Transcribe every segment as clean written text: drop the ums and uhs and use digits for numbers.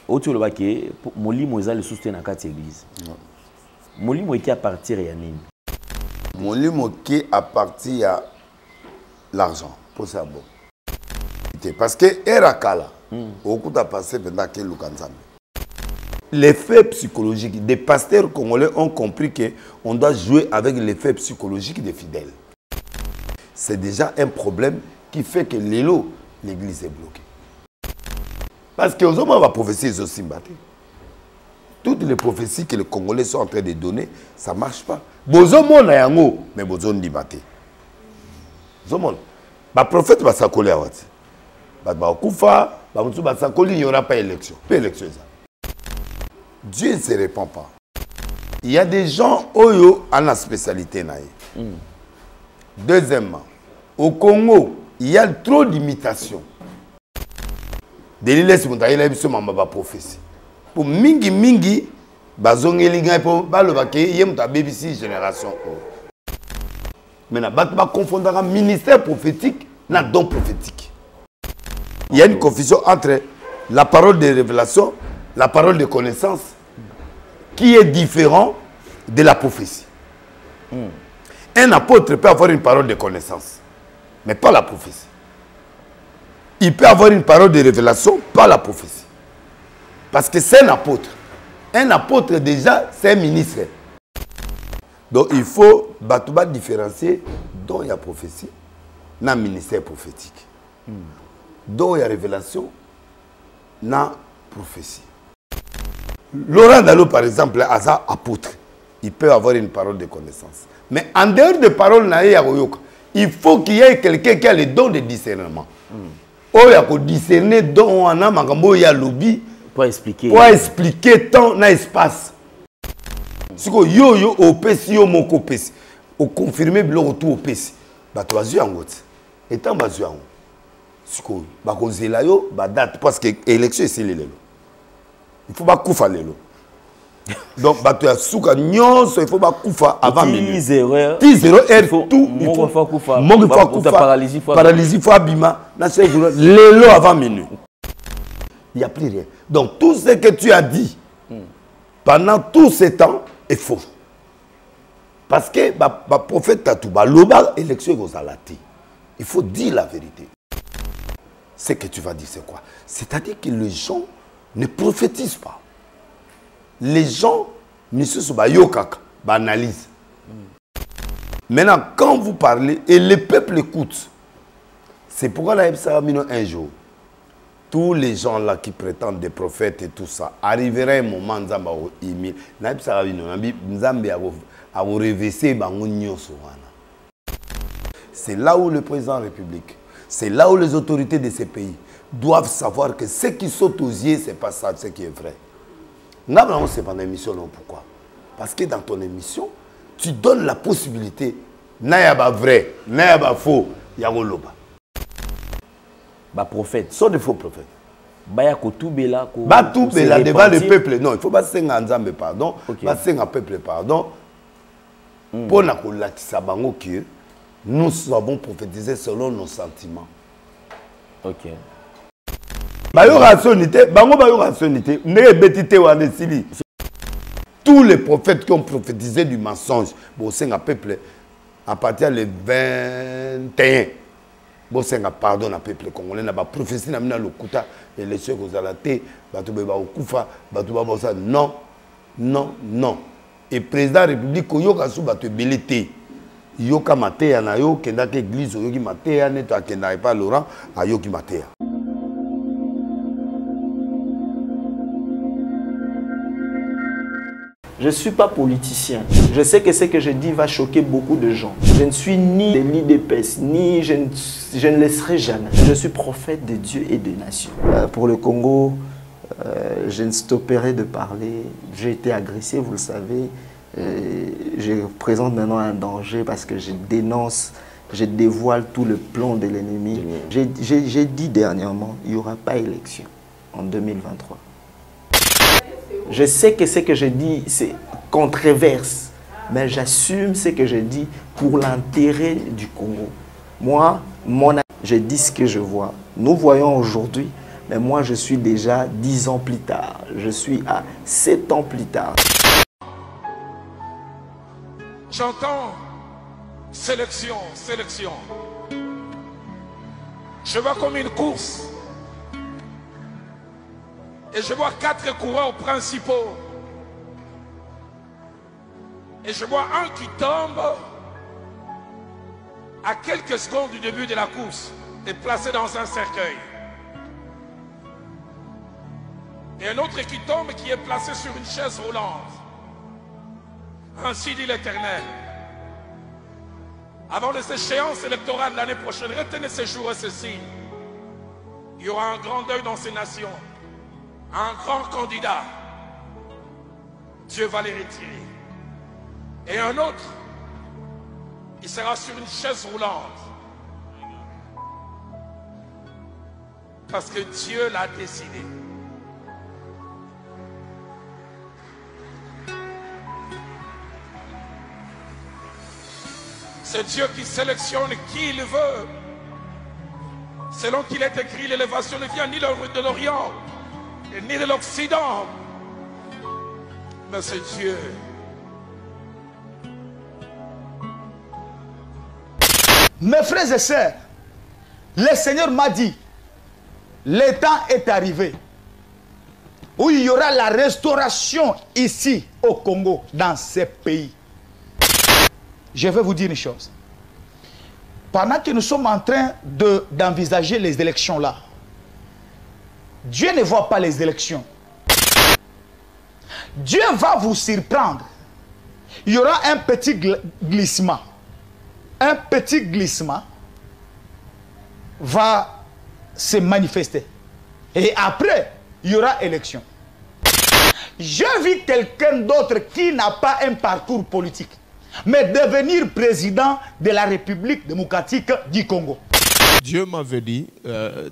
Autre le baquet, Molimo est le soutien à quatre églises. Molimo est à partir et à Nini. Molimo qui à partir à l'argent pour ça bon. Parce que Erakala, au coup de passer pendant que Lukanzambe. L'effet psychologique des pasteurs congolais ont compris qu'on doit jouer avec l'effet psychologique des fidèles. C'est déjà un problème qui fait que l'église est bloquée. Parce que aux hommes, la prophétie est aussi battue. Toutes les prophéties que les Congolais sont en train de donner, ça ne marche pas. Bozomo na yango, mais bozomo di batte. Zomon, le prophète va s'accoler à Wati. Koufa, il n'y aura pas d'élection. Pas d'élection. Dieu ne se répand pas. Il y a des gens qui ont la spécialité. Deuxièmement, au Congo, il y a trop d'imitations. Délile c'est mon taille là c'est ma prophétie. Pour mingi bazongelinga pour balobake yem ta BBC génération. Maintenant ba confondre ministère prophétique na don prophétique. Il y a une confusion entre la parole de révélation, la parole de connaissance qui est différent de la prophétie. Un apôtre peut avoir une parole de connaissance, mais pas la prophétie. Il peut avoir une parole de révélation, pas la prophétie. Parce que c'est un apôtre. Un apôtre, déjà, c'est un ministre. Donc, il faut différencier dont il y a prophétie, dans le ministère prophétique. Dont il y a révélation, dans la prophétie. Laurent Dalo, par exemple, est un apôtre. Il peut avoir une parole de connaissance. Mais en dehors de paroles, il faut qu'il y ait quelqu'un qui a le don de discernement. Il y a discerner dont on a il y a lobby pour expliquer temps dans l'espace. Si vous avez au PC, au PC, au confirmer le retour au PC, vous avez un autre. Et tant que vous avez un si vous avez date, parce que l'élection est scellée. Il faut pas koufa lelo. Donc, il faut pas koufa avant minuit. 10 0 tout. Il faut koufa. Paralysie, faut abima. Lelo avant minuit. Il n'y a plus rien. Donc, tout ce que tu as dit pendant tout ce temps est faux. Parce que le prophète Tatou, l'élection est aux il faut dire la vérité. Ce que tu vas dire, c'est quoi? C'est-à-dire que les gens ne prophétisent pas. Les gens, monsieur Sobayokak, banalisent. Maintenant, quand vous parlez, et le peuple écoute, c'est pourquoi la un jour, tous les gens là qui prétendent des prophètes et tout ça, arrivera un moment, c'est là où le président de la République, c'est là où les autorités de ces pays doivent savoir que ce qui saute aux yeux, ce n'est pas ça, ce qui est vrai. C'est pas une émission, non, pourquoi? Parce que dans ton émission, tu donnes la possibilité, n'a vrai, n'a faux, il y a un loba. Prophète. Sont des faux prophètes. Tout bela devant le peuple. Non, il ne faut pas se faire pardon. Pas se faire peuple pardon. Pour que nous avons prophétisé selon nos sentiments. Ok. Tous les prophètes qui ont prophétisé du mensonge, peuple, à partir du 21, pardon à peuple congolais, na prophétie na mina lokuta élection kozalate, bato beba okufa, bato babosa non, non, non. Et président de la République koyoka sou bato belete. Yoka matéa na yo kenda ke église yoki matéa neto akenda pas Laurent ayoki matéa. Je ne suis pas politicien. Je sais que ce que je dis va choquer beaucoup de gens. Je ne suis ni de l'IDPS, ni je ne le serai jamais. Je suis prophète de Dieu et des nations. Pour le Congo, je ne stopperai de parler. J'ai été agressé, vous le savez. Je présente maintenant un danger parce que je dénonce, je dévoile tout le plan de l'ennemi. J'ai dit dernièrement, il n'y aura pas élection en 2023. Je sais que ce que je dis, c'est controverse, mais j'assume ce que je dis pour l'intérêt du Congo. Moi, je dis ce que je vois. Nous voyons aujourd'hui Mais moi, je suis déjà 10 ans plus tard. Je suis à 7 ans plus tard. J'entends sélection, sélection. Je vois comme une course. Et je vois 4 coureurs principaux. Et je vois un qui tombe à quelques secondes du début de la course et placé dans un cercueil. Et un autre qui tombe qui est placé sur une chaise roulante. Ainsi dit l'Éternel. Avant les échéances électorales l'année prochaine, retenez ces jours et ces signes. Il y aura un grand deuil dans ces nations. Un grand candidat. Dieu va les retirer. Et un autre, il sera sur une chaise roulante. Parce que Dieu l'a décidé. C'est Dieu qui sélectionne qui il veut. Selon qu'il est écrit, l'élévation ne vient ni de l'Orient, ni de l'Occident. Mais c'est Dieu. Mes frères et sœurs, le Seigneur m'a dit, le temps est arrivé où il y aura la restauration ici au Congo, dans ces pays. Je vais vous dire une chose. Pendant que nous sommes en train d'envisager les élections là, Dieu ne voit pas les élections. Dieu va vous surprendre. Il y aura un petit glissement. Un petit glissement va se manifester. Et après, il y aura élection. Je vis quelqu'un d'autre qui n'a pas un parcours politique, mais devenir président de la République démocratique du Congo. Dieu m'avait dit,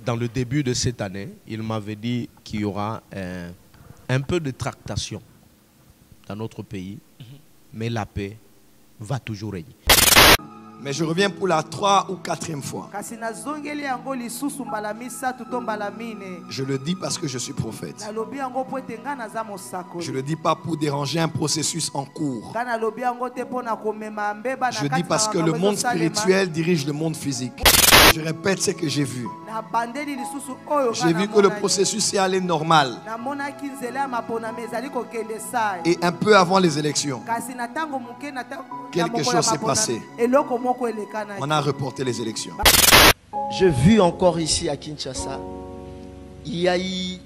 dans le début de cette année, il m'avait dit qu'il y aura un peu de tractation dans notre pays, mais la paix va toujours régner. Mais je reviens pour la 3e ou 4e fois. Je le dis parce que je suis prophète. Je ne le dis pas pour déranger un processus en cours. Je dis parce que le monde spirituel dirige le monde physique. Je répète ce que j'ai vu. J'ai vu que le processus est allé normal. Et un peu avant les élections, quelque chose s'est passé. On a reporté les élections. J'ai vu encore ici à Kinshasa, il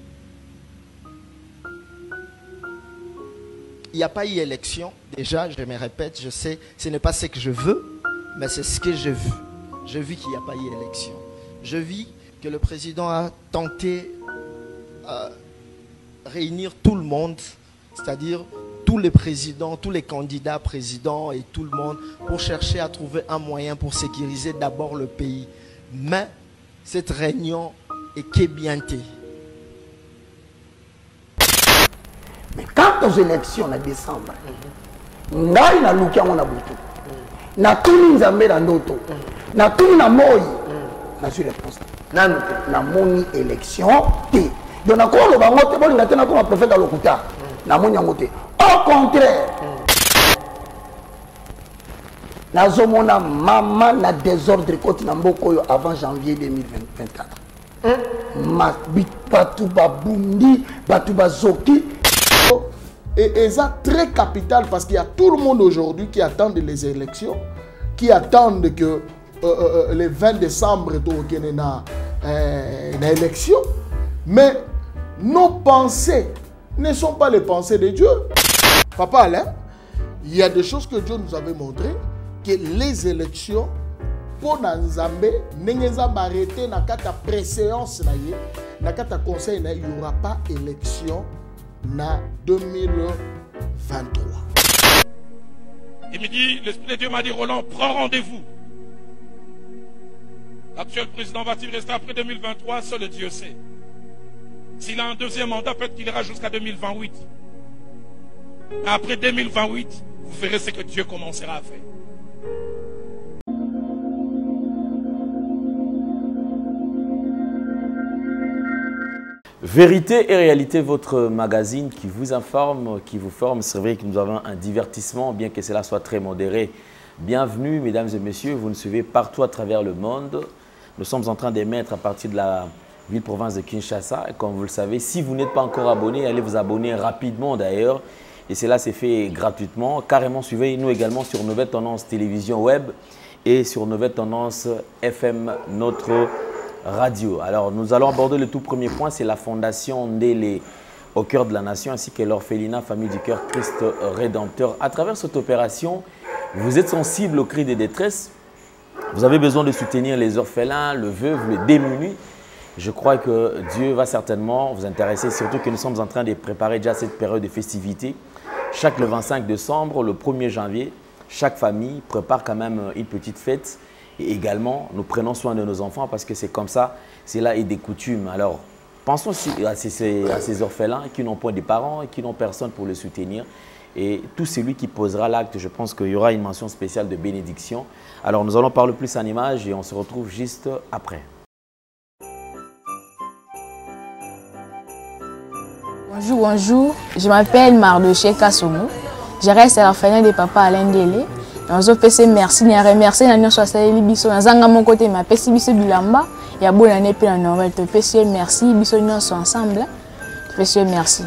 n'y a pas eu élection. Déjà, je me répète, je sais, ce n'est pas ce que je veux, mais c'est ce que j'ai vu. J'ai vu qu'il n'y a pas eu élection. Je vis que le président a tenté de réunir tout le monde, c'est-à-dire tous les présidents, tous les candidats présidents et tout le monde pour chercher à trouver un moyen pour sécuriser d'abord le pays. Mais cette réunion est qu'ébientée. Mais quant aux élections en décembre, ngai na lukia mona butu. Na tuni nzambe na ndoto. Na tuni na moi. Na suis réponse. Na moni élection té. Donc na ko lo bango té bolinga té na ko prophète alokuta. Na moni yango té. Au contraire, nazomona mama na désordre côté na mboko avant janvier 2024. Batu babundi, batu bazoki. Et ça très capital parce qu'il y a tout le monde aujourd'hui qui attend les élections, qui attendent que le 20 décembre il y ait une élection. Mais nos pensées ne sont pas les pensées de Dieu. Papa Alain, il y a des choses que Dieu nous avait montrées, que les élections, pour Nzambe, n'engeza arrêté na kata préséance na kata conseil il n'y aura pas élection na 2023. Il me dit, l'Esprit de Dieu m'a dit, Roland, prends rendez-vous. L'actuel président va-t-il rester après 2023? Seul Dieu sait. S'il a un deuxième mandat, peut-être qu'il ira jusqu'à 2028. Mais après 2028, vous verrez ce que Dieu commencera à faire. Vérité et réalité, votre magazine qui vous informe, qui vous forme. C'est vrai que nous avons un divertissement, bien que cela soit très modéré. Bienvenue, mesdames et messieurs, vous nous suivez partout à travers le monde. Nous sommes en train d'émettre à partir de la ville-province de Kinshasa. Et comme vous le savez, si vous n'êtes pas encore abonné, allez vous abonner rapidement d'ailleurs. Et cela s'est fait gratuitement. Carrément, suivez-nous également sur Nouvelle Tendance Télévision Web et sur Nouvelle Tendance FM, notre radio. Alors, nous allons aborder le tout premier point, c'est la fondation Ndele au cœur de la nation, ainsi que l'orphelinat Famille du Cœur Christ Rédempteur. À travers cette opération, vous êtes sensible aux cris de détresse. Vous avez besoin de soutenir les orphelins, le veuve, le démuni. Je crois que Dieu va certainement vous intéresser, surtout que nous sommes en train de préparer déjà cette période de festivité. Chaque le 25 décembre, le 1er janvier, chaque famille prépare quand même une petite fête. Et également, nous prenons soin de nos enfants parce que c'est comme ça, c'est là et des coutumes. Alors, pensons aussi à ces orphelins qui n'ont point de parents et qui n'ont personne pour les soutenir. Et tout celui qui posera l'acte, je pense qu'il y aura une mention spéciale de bénédiction. Alors, nous allons parler plus en images et on se retrouve juste après. Bonjour, bonjour. Je m'appelle Mardoché Kassoumou. Je reste à l'orphelinat de papa Alain Ndele. Nous PC merci, nous remercie nous sommes biso na mon côté ma pesi biso bilamba ya bonne année puis na Noël te PC merci biso nous sommes ensemble. PC merci.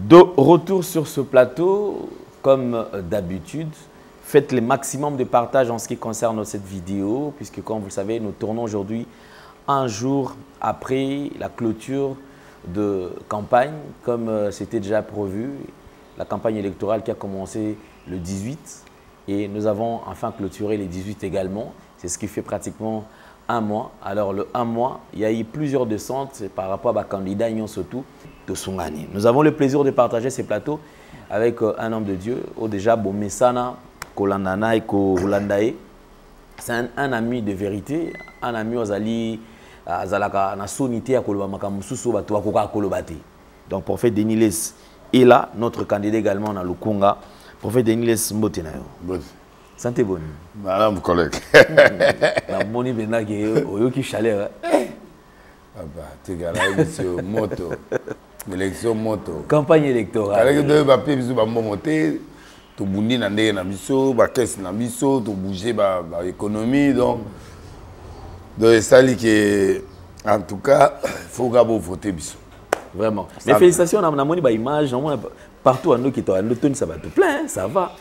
De retour sur ce plateau, comme d'habitude, faites le maximum de partage en ce qui concerne cette vidéo, puisque comme vous le savez, nous tournons aujourd'hui un jour après la clôture de campagne, comme c'était déjà prévu, la campagne électorale qui a commencé le 18, et nous avons enfin clôturé les 18 également, c'est ce qui fait pratiquement un mois. Alors le un mois, il y a eu plusieurs descentes par rapport à la candidat surtout de Songani. Nous avons le plaisir de partager ces plateaux avec un homme de Dieu, déjà Bomesana, Kolandana et Kolandae. C'est un ami de vérité, un ami Ozali, Azalaka, Nasonité à Kolobamaka Mususu, Batuakoka Kolobate. Donc prophète Deniles est là, notre candidat également dans le Conga. Prophète Deniles Mbotenayo. Santé bonne. Madame collègue. La moni benaki oyoki chaleur. Tu as moto. Élection moto. Campagne électorale. Avec deux papiers, tu vas monter, tu boundi dans des nabiso, ba caisse nabiso, tu bouger ba économie donc ça dit que en tout cas, il faut gabo voter biso. Vraiment. Mais félicitations on a moni ba image, partout en nous qui t'ont noté ça va te plaît, ça va.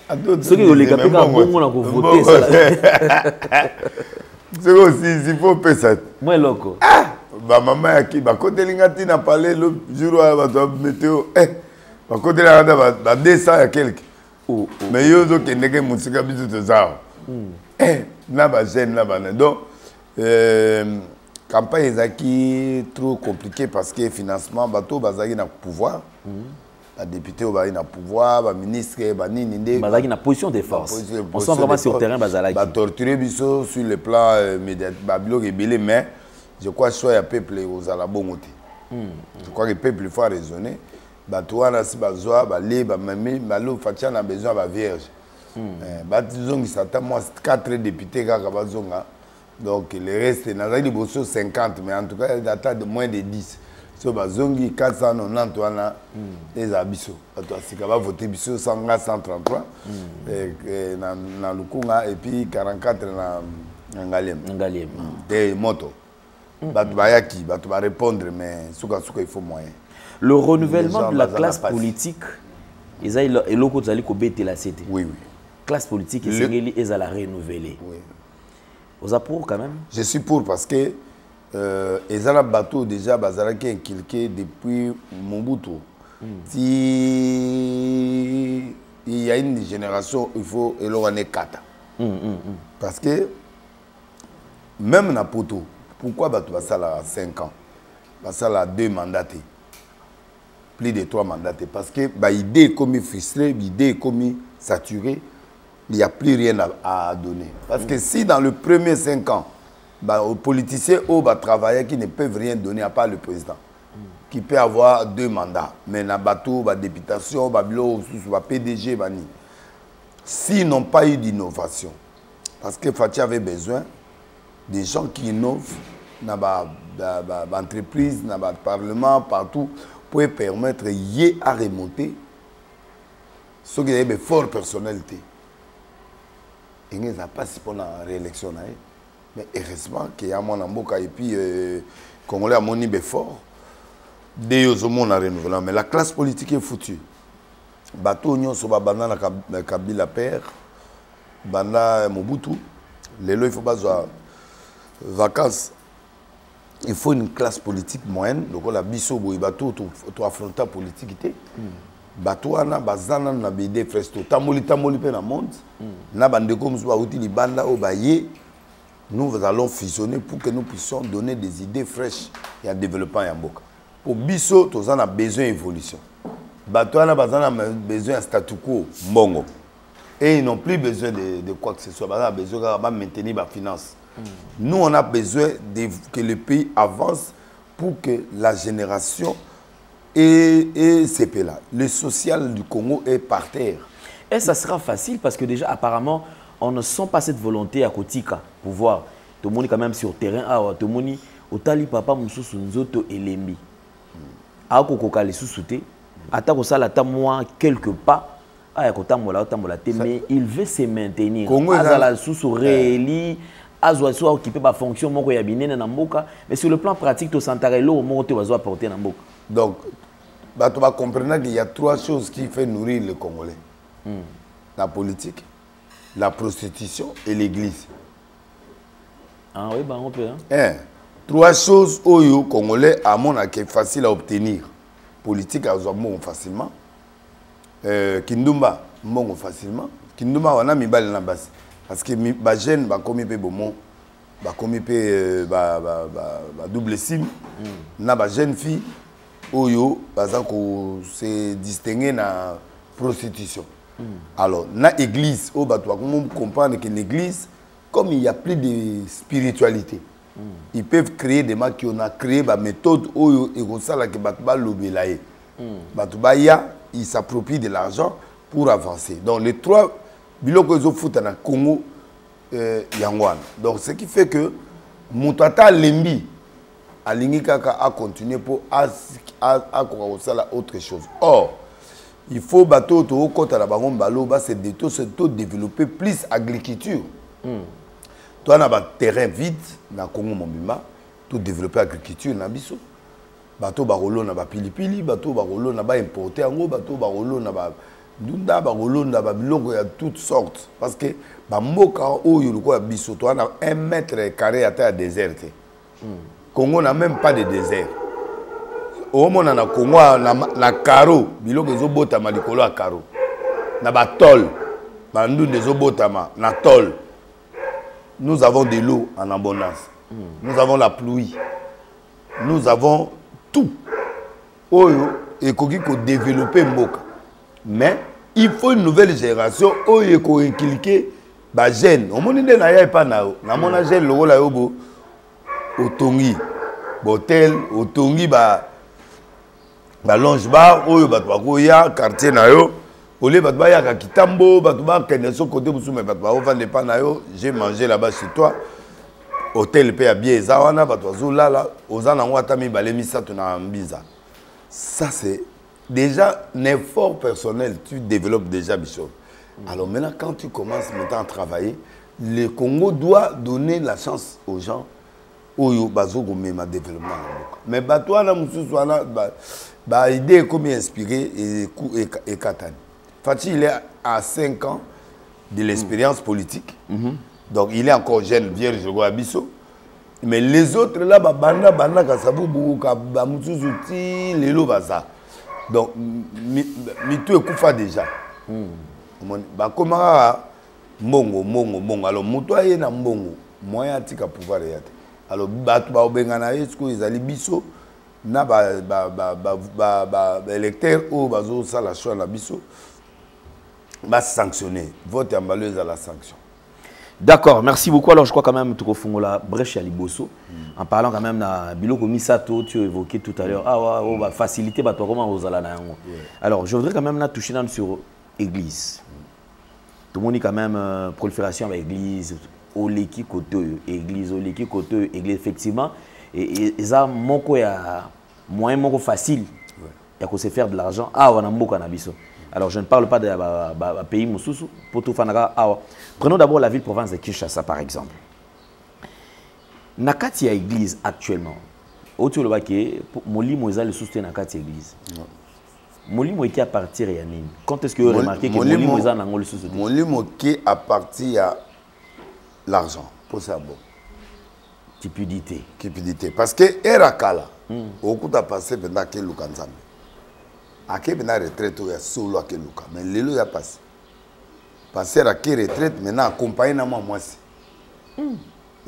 Ceux qui ont les capés quand on a voté ça. C'est aussi il faut payer ça. Moi loco. Ba maman qui ba côté lingati n'a parlé le jour ba météo ba côté là ba 200 à quelque. Mais yo zo kendeke musika bizu to zao. Na ba jeune na ba donc campagne est trop compliquée parce que financement bateau bazaki na pouvoir. La députée au na pouvoir, la ministre nini ndé. Bazaki na position de force. On sent vraiment sur le terrain bazalaki. Ba torturer biso sur le plan médiatique, ba bilo rebelle mais je crois que le peuple aux alabongoté. Je crois que le peuple faut raisonner. Batouana si bazoa, balé, bamami, malo, fatia na besoin de vierge. Batizong il s'attend moi 4 députés kaka bazonga. Donc le reste n'a pas de 50 mais en tout cas il attend de moins de 10. So bazongi 490 wana les abisso. Bato asika ba voter biso 133 na lukunga et puis 44 na ngalem. Ngalem. Des motos. Bato bayaki, bato ba répondre mais souka il faut moyen. Le renouvellement de la classe politique, et l'autre zali ko bete la cité. Oui oui. Classe politique et ils la renouveler. Oui. Vous êtes pour quand même? Je suis pour parce que les Arabes bateaux déjà bazara qui inculqué depuis Mobutu. Si il y a une génération, il faut et l'on est 4. Parce que même na poto, pourquoi bateau va ça là 5 ans? Va ça là 2 mandatés. Plus de 3 mandatés parce que bah idée comme frustré, idée comme saturé, il n'y a plus rien à donner. Parce que si dans le premier 5 ans, bah, aux politiciens travailler qui ne peuvent rien donner à part le président, qui peut avoir 2 mandats, mais na bateau, bah députation, bah bureau, bah PDG, bah ni. S'ils n'ont pas eu d'innovation, parce que Fatih avait besoin des gens qui innovent dans l'entreprise, dans le parlement, partout, pour permettre à remonter ceux qui ont une forte personnalité. Il n'y a pas si pour la réélection. Mais heureusement qu'il y a mon amboka et puis Congolais a mon niveau fort. Dès au monde a renouvelé. Mais la classe politique est foutue. Bateau Nyon Soba Banda na Kabila Père, Banda Mobutu. Les lois il faut pas vacances. Il faut une classe politique moyenne. Donc la biso boy bateau to affronter la politique. Bateau ana bazana na bide fresto. Tamoli pe na monde. Na bande comme ça outil li banda o baye. Nous allons fusionner pour que nous puissions donner des idées fraîches et en développant Yamboka. Pour biso tous on a besoin d'évolution. Bateau ana bazana besoin de statu quo mbongo. Et ils n'ont plus besoin de quoi que ce soit. Ils ont besoin de maintenir la finance. Nous, on a besoin que le pays avance pour que la génération et ces pays-là. Le social du Congo est par terre. Et ça sera facile parce que déjà, apparemment, on ne sent pas cette volonté à Kotika pour voir. Tout le monde est quand même sur le terrain. Tout le monde est au tali papa moussou nzoto elembi. A kokoka les sous-soutés. Attends ça la moi quelque part. Mais il veut se maintenir. Azala sous réeli. Azwa occupé par fonction moko ya binene na mboka mais sur le plan pratique to santarelo moko te wazo apporter na mboka. Donc bato va comprendre qu'il y a 3 choses qui fait nourrir les Congolais. La politique, la prostitution et l'église. Ah oui, bah on peut hein. 3 choses oyo Congolais à mon est facile à obtenir. Politique azwa mo facilement. Kindumba mo facilement. Kindumba wana mibale na basi. Parce que les jeunes sont commis peu bon, commis peu double sim. Les jeunes filles, oyo, se distinguer dans la prostitution. Alors, dans l'église, on doit comprendre que l'église, comme il n'y a plus de spiritualité, ils peuvent créer des gens qui ont créé des méthodes oyo et comme ça là que batba lobelaye. Batba ya, ils s'approprient de l'argent pour avancer. Donc les 3 biloko zo futa na Congo yangwana. Donc ce qui fait que Moutata Lembi alingi kaka a continuer pour à autre chose. Or, il faut bateau to kota la bango mbalo ba se développer plus agriculture. Toi na ba terrain vide na Congo mobimba, tout développer agriculture na biso. Bateau barolo na ba pilipili, bateau barolo na ba importer ango, bateau barolo na ba Dunda bagolonda babiloko ya toutes sortes parce que bamboka oyo lokola biso to na 1 mètre carré à terre déserte. Congo n'a même pas de désert. Au mona na Congo na caro biloko ezobotama likolo ya caro. Na ba tol bandu ezobotama na tol. Nous avons de l'eau en abondance. Nous avons la pluie. Nous avons tout. Oyo ekoki ko développer mboka. Mais il faut une nouvelle génération où il faut inculquer les jeunes. On m'a dit que na mona jeune lokola yobo otongi hôtel otongi ba longe bar oyo bato bakoya quartier na yo ole bato bayaka kitambo bato bakende so côté busu mais bato baovanda pa na yo j'ai mangé là-bas chez toi hôtel pe ya bien eza wana bato bazolala oza nango ata mibale misato na mbiza. Ça c'est déjà un effort personnel, tu développes déjà Bishop. Alors maintenant quand tu commences maintenant à travailler, le Congo doit donner la chance aux gens oyo bazogo mema développement. Mais bato wana mususu wana ba idée comme inspiré et Katani. Fatih il est à 5 ans de l'expérience politique. Donc il est encore jeune, vierge à Bisso. Mais les autres là, banda kasabu ka mususu ti lelo baza. Donc mitu ekufa déjà. Ba komara mbongo. Alors mutu aye na mbongo, moyen tika pouvoir yate. Alors batu ba obengana yesko ezali Bisso na électeur ou bazo sala choix na Bisso. Va sanctionner. Vote ambaleuse à la sanction. D'accord, merci beaucoup. Alors je crois quand même que tu as la brèche à Liboso. En parlant quand même de Biloko Misato, tu as évoqué tout à l'heure. Ah ouais, va faciliter comment aux alana. Alors je voudrais quand même toucher sur l'église. Tout le monde dit quand même prolifération avec l'église, Oleki Koto, église, Oleki Koto, église effectivement. Et ça, il y a moyen facile. Il y a qu'on sait faire de l'argent. Ah on a beaucoup à Nabiso. Alors, je ne parle pas de pays Moussoussou, pour tout Fanaka. Prenons d'abord la ville-province de Kinshasa, par exemple. Nakati a église actuellement. Autour de Baké, Molimo est le soutien de Nakati église. Molimo est à partir de Yanine. Quand est-ce que vous remarquez que Molimo est le soutien? Molimo est à partir de l'argent, pour ça. Cupidité. Parce que Erakala, au coup de passer pendant que Lukanzambe. Ake bena retraite ya solo ake luka mais lelo ya passé passer à qui retraite maintenant accompagner na moi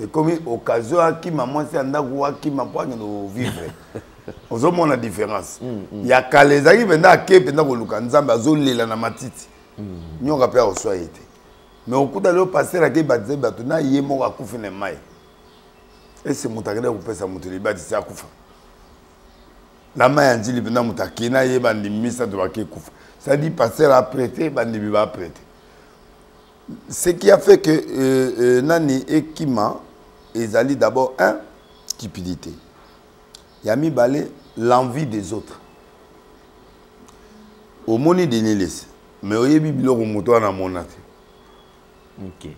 et comme occasion aki maman c'est andako aki mapoanye no vivre ozo mona différence ya kalezaki benda ake benda ko luka nzamba azolela na matiti nyoka pe oswa été mais okuta lelo passer ake batze batu na yemo akufa na mai et c'est mutakenda kupesa mutu libati sa kufa. La main dit que nous ça dit passer à prêter, bandi va prêter. Ce qui a fait que Nani et Kima, ils allaient d'abord cupidité. Il y a mis balé l'envie des autres. Au moni de Nilis, mais au yebi biloko moto na monate. OK.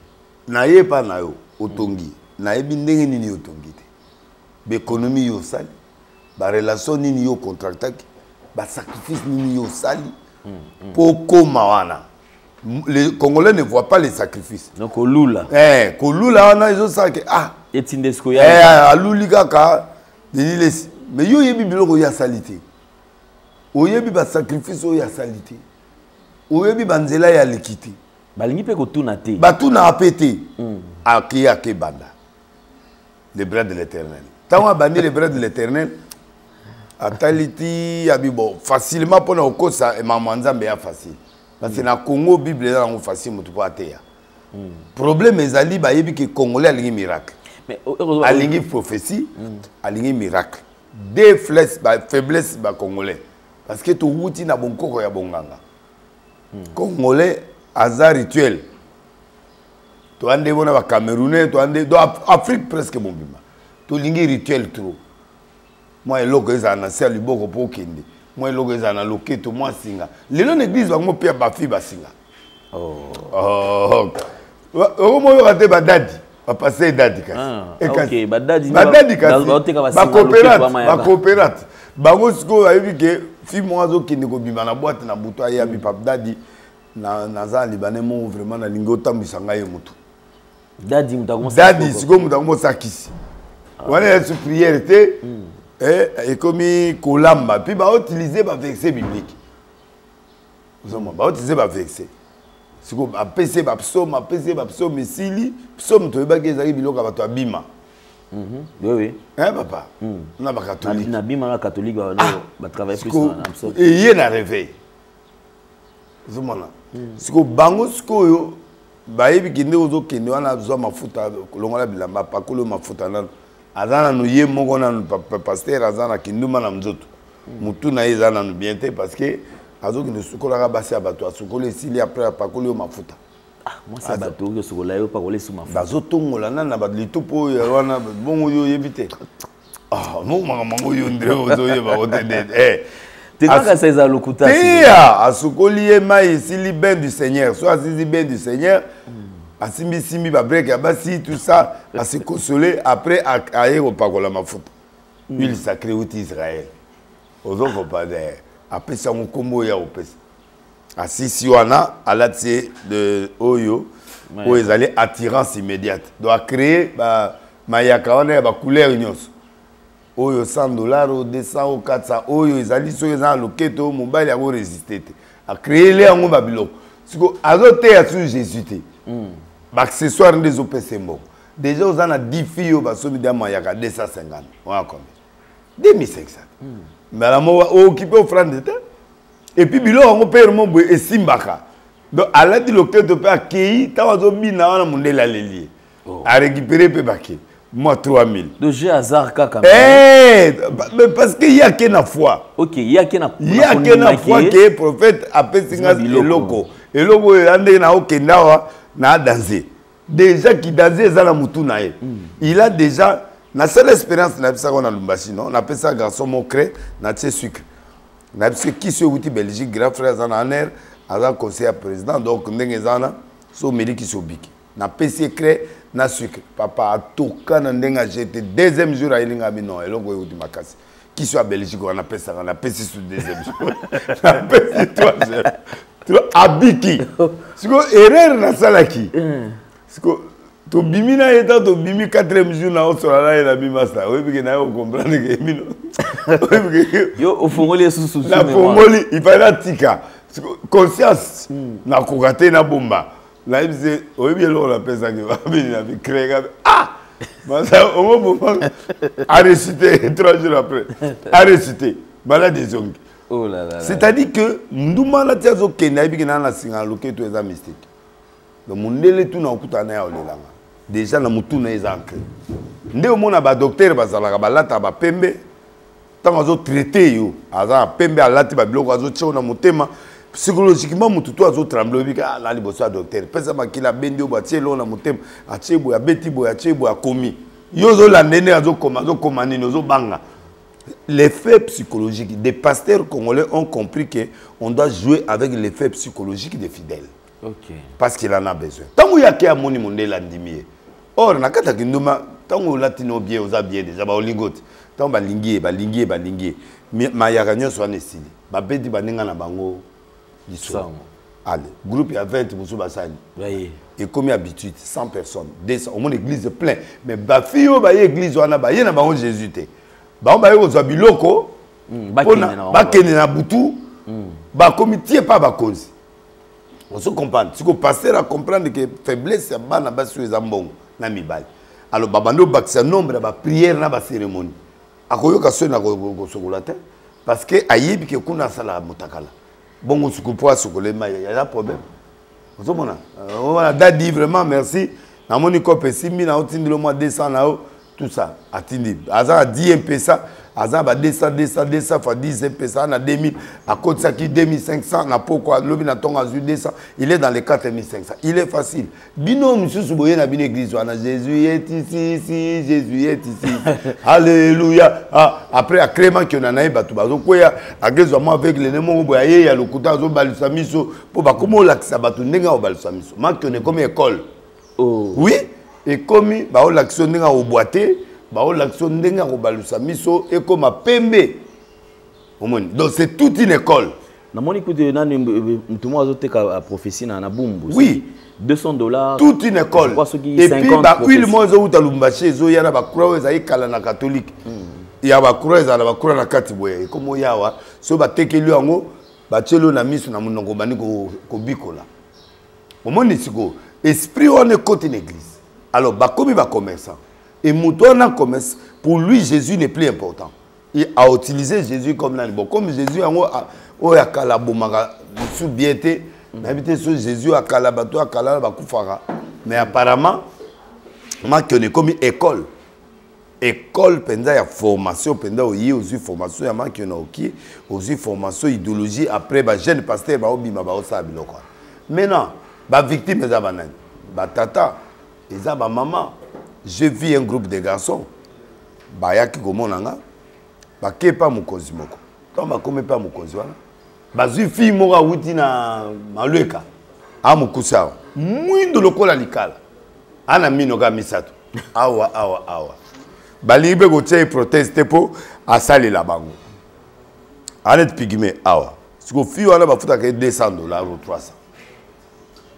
Na ye pa na yo otongi, na yebi ndenge nini otongi te. L'économie yo sali. La relation ni yo contractaki, ba sacrifice ni yo sali. Poko mawana. Les Congolais ne voient pas les sacrifices. Donc Kolula. Kolula wana ils ont ça que Etindesko ya. Alulika ka Denilesi. Mais yo yebi biloko ya salité. Oyebi ba sacrifice o ya salité. Oyebi banzela ya likiti. Balingi pe ko tuna te. Ba tuna apete. Ake banda. Les bras de l'Éternel. Tant on a banni les bras de l'Éternel. Ataliti abibo facilement pour nous kosa et maman nzambe ya facile parce que na Congo Bible là on facile mutu po ateya problème ezali ba yebi que Congolais alingi miracle mais alingi prophétie alingi miracle deux faiblesse ba Congolais parce que to wuti na bonkoko ya bonganga Congolais hasard rituel to ande bona ba Camerounais to ande do Afrique presque bombima to lingi rituel trop. Moi, logo ezana sel liboko po kende. Moi, logo ezana loketo moi singa. Lelo l'église va mo pia ba fi ba singa. Oh. Mo yo raté ba dadi. Ba passer dadi ka. OK, ba dadi. Ba dadi ka. Ba coopérate. Ba ngo siko ayebi ke fi mo azo kende ko bima na boîte na buto ya bi pap dadi na za libanais mo vraiment na lingo tambisa ngai mutu. Dadi mutakomo dadi siko mutakomo sakisi. Wana ya prière te. Et comme Kolamba, puis va utiliser le verset biblique. Vous savez, va utiliser le verset. C'est comme un PC, un psaume, mais si psaume, tu veux pas que les gens soient bima. Oui. Hein, papa? On a pas catholique. On a bima catholique, on va travailler plus sur un psaume. Et il y a un réveil. Vous savez, c'est comme bango, c'est comme bayebi kende ozo kende wana zo mafuta longola bilamba pakolo mafuta nan azana nous yé moko na pasteur azana kinduma na mzoto mutu na ezana nous bien té parce que azoki ne sukola ka basi abato asukole esili après apakoli yo mafuta moi c'est bato yo sukola yo pakoli su mafuta bazotongola na ba litupo ya wana bongo yo yebite mo mango yo ndre ozo yeba otende T'es ça lokuta asukoli ye mai esili ben du Seigneur soit asili ben du Seigneur asimbi simbi ba break abasi tout ça à se consoler après à au pakola mafuta huile sacrée au Israël ozo ko pas après ça on combo ya opesa asisi wana alati de oyo où ils allaient attirance immédiate doit créer ba mayaka wana ba couleur nyos oyo $100 ou 200 ou 400 oyo ezali so eza loketo mobile ya ko résister a créer les yango ba biloko siko azote ya sur Jésus te ba accessoire des opesembo déjà aux ana 10 filles ba somi da mayaka 250 on combien 2500 mais la mo occupé offrande te et puis biloko yango père mo boy esimbaka donc ala di loketo pe akei tawazo bina wana mondela lelie a récupérer pe baké moi 3000 de jeu hasard kaka mais parce que y a que na foi OK y a que na foi que prophète appelle singa eloko ande na okenda na danser déjà qui danser za na mutu na ye il a déjà na seule expérience na bisa ko na Lumbashi non on appelle ça garçon mocré na tse sucre na bisa qui se outi Belgique grand frère za na aner aza conseiller président donc ndenge zana so meli qui so biki na PC cré na sucre papa atoka na ndenga jeté deuxième jour a ilinga bino eloko outi makasi qui soit Belgique on appelle ça on appelle sur deuxième jour on appelle troisième abiki siko erreur na salaki siko to bimi na eta to bimi 4e jour na osola na ela bimasa oui parce que na comprendre que mino yo ofongoli susu na fongoli il fallait tika conscience na kokate na bomba la bise oui bien on appelle ça que va venir créer ça au moment à réciter 3 jours après à réciter malade des ongles. Oh là là. C'est-à-dire que nduma la tiazo kena bi kena na singa loketo eza mystique. Donc mundele tout na okutana ya olelanga. Déjà na mutu na ezanke. Nde omona ba docteur bazalaka balata ba pembe. Tant azo traiter yo, aza pembe alati ba biloko azo tshona na motema. Psychologiquement mutu to azo trembler bi ka la liboso docteur. Pesa makila bendi oba tshelo na motema, atshebo ya beti bo ya tshebo ya komi. Yo zo la ndene azo koma nino zo banga. L'effet psychologique des pasteurs congolais ont compris qu'on doit jouer avec l'effet psychologique des fidèles. Okay. Parce qu'il en a besoin. Tant qu'il y a qui a moni monde landimie. Or na kata kinduma tant que latino bien aux bien déjà ba olingote. Tant ba lingier. Mais ma yaganyo soit nesili. Ba bedi baninga na bango iso. Allez, groupe il y a 20 musu basali. Oui. Et comme habitude 100 personnes, 200 au monde église plein. Mais ba fio ba église wana ba yena bango Jésus te. Ba on ba yo za biloko ba kene na butu ba comité pas ba cause. On se comprend. Si le pasteur a comprendre que faiblesse ya bana ba sur ezambongo na mibali. Alors babando bakisa nombre ba prière na ba cérémonie. Akoyoka so na ko sokola te parce que ayebi ke kuna sala mutakala. Bongo sukupo sokolema ya la problème. On se mona. On a dit vraiment merci. Na moni ko pesimi na otindi le mois 200 na tout ça atindi aza 10 mpesa aza ba 200 fois 10 mpesa na 2000 à côté ça qui 2500 na pourquoi lobi na tonga zu 200 il est dans les 4500 il est facile bino mususu boye na bino église wana Jésus est ici Jésus est ici alléluia après accrément que na naïba tu bazo koya église moi avec les nemo boye ya lokuta zo balisa miso po ba komo lakisa batu ndenga o balisa miso manque ne comme école oui. Et comme ba l'action ndenga au boité ba l'action ndenga au balusa miso et comme a pembe donc c'est toute une école na moni kuté na mtumo azoteka prophétie na bumbu oui $200 toute une école et puis ba huile mozo uta Lumbashi zo yana ba croix ezai kala na catholique ya ba croix za ba croix na kati boye comme yawa so ba tekeli yango ba tshelo na miso na munongo bani ko bikola omoni siko esprit on est côté une église. Alors, comme il va commerçant. Et Mouton commerce, pour lui, Jésus n'est plus important. Il a utilisé Jésus comme l'animal. Comme Jésus a kalabomaka sous biété, mais Jésus a kalabato, a kalabakufara. Mais apparemment, moi qui est comme une école. école penza ya formation penza oyi aussi formation ya manki na oki aussi formation idéologie après ba jeune pasteur ba obima ba osa biloko maintenant ba victime za banani ba tata eza ba maman j'ai vu un groupe de garçons ba yaki komonanga ba kepa mukonzi moko to ba kome pa mukonzi wana ba zui fille moko wuti na malweka a mukusa mwindo lokola likala ana mino ga misato awa balibe gotie proteste po asali la bango anet pigme awa siko fi wana bafuta ke $200 ou 300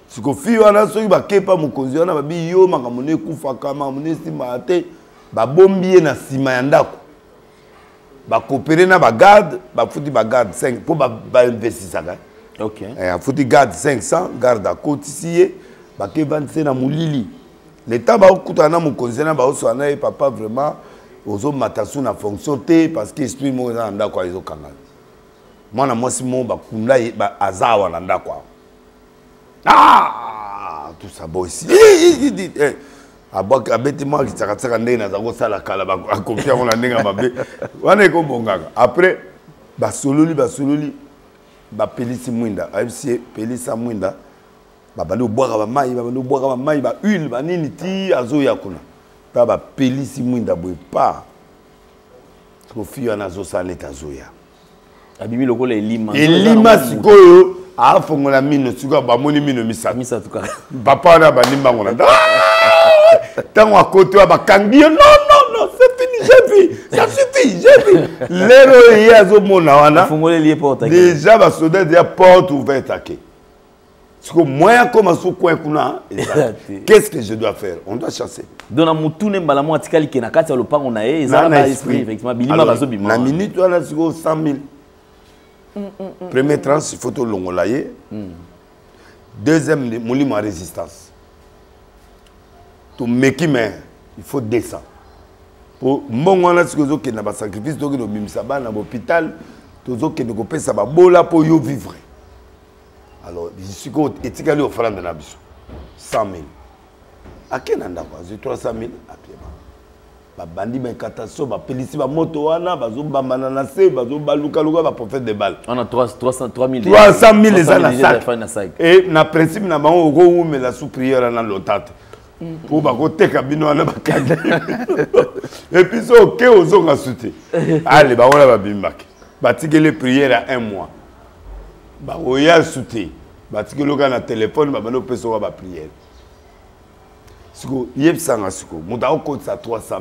siko fi wana soki bakepa mukonzi wana babi yo makambo ne kufa kama mone sima te babombiye na sima ya ndako bakopere na bagarde bafuti bagarde 5 po bainvestisaka afuti garde 500 garde akotisiye bakevandise na mulili l'état va écouter na mukonzi na ba osana et papa vraiment ozo matasu na fonction te parce que esprit mo na ndako azo kanga mwana mwasi mo ba kunda ba azawa na ndako tout ça bon ici abaka abeti moi ki tsaka ndenge na zako sala kala ba akopia on la ndenge mabe wana ko bongaka après ba sololi ba pelisi mwinda MC pelisa mwinda babando boire ba mai ba huile ba nini ti azo ya kuna ba pelisi mwinda boy pa ko fiyo na zo saneta zoya abimi lokola elima sikoyo afongola mino sikoyo ba moni mino misa tuka papa na ba nimba ngona tango akoto ba kangio non c'est fini j'ai vu ça suffit j'ai vu lero ya zo mona wana fongola lié porte déjà ba soda déjà porte ouverteake. Moi, comme un sous-coin, qu'est-ce que je dois faire? On doit chasser. Donc, on tourne la moitié qui est dans le parc, on a esprit, effectivement. La minute, on a 100 000. Premier tranche, il faut tout l'ongolayer. Deuxième, mon résistance. Tout mekime, il faut descendre. Pour mon sacrifice, à l'hôpital, tout ce qui est ça va vivre. Alors, je suis étiqueté offrande de 100 000. À quel endroit? J'ai 300 000. Après, bandi ben catastrophe, ba pelisi ba moto wana, bazo ba mananase, bazo ba luka ba prophète de balle. On a 300 000 les sac. Et na principe na bango go ou mais la sous prière na lotate. Pour ba ko teka bino wana ba kage. Et puis so ke ozo nga souté. Allez, ba wala ba bimbaki. Ba tikele prière à 1 mois. Bah oya souté bah tiki loka na téléphone bah bano peso ba prière siko yebsanga siko muta okotsa 300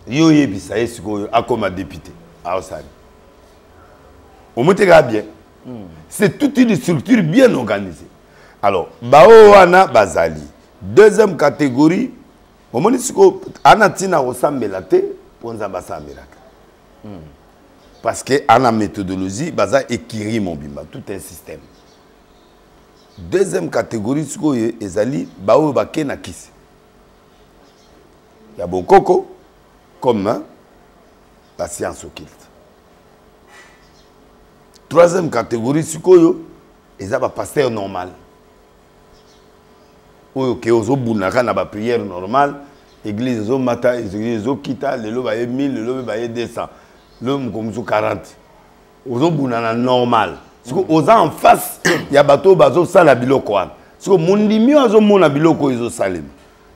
000 yo yebisa siko akoma député a osani omoteka bien c'est toute une structure bien organisée alors ba wana bazali deuxième catégorie omoni siko anatina osambela te ponza basamelaka parce que à la méthodologie, baza écrit mon bimba, tout un système. Deuxième catégorie, c'est ezali bao bake na kisi. Ya bon coco comme la science occulte. Troisième catégorie, c'est ezaba pasteur normal. Oyo ke ozo bunaka na ba prière normale, église ozo mata, église ozo kita, lelo ba 1000, lelo ba 200. L'homme comme 40. Aux gens normal. Aux en face, il y a bateau bazo sala biloko. Si mon limi azo mona biloko izo salim.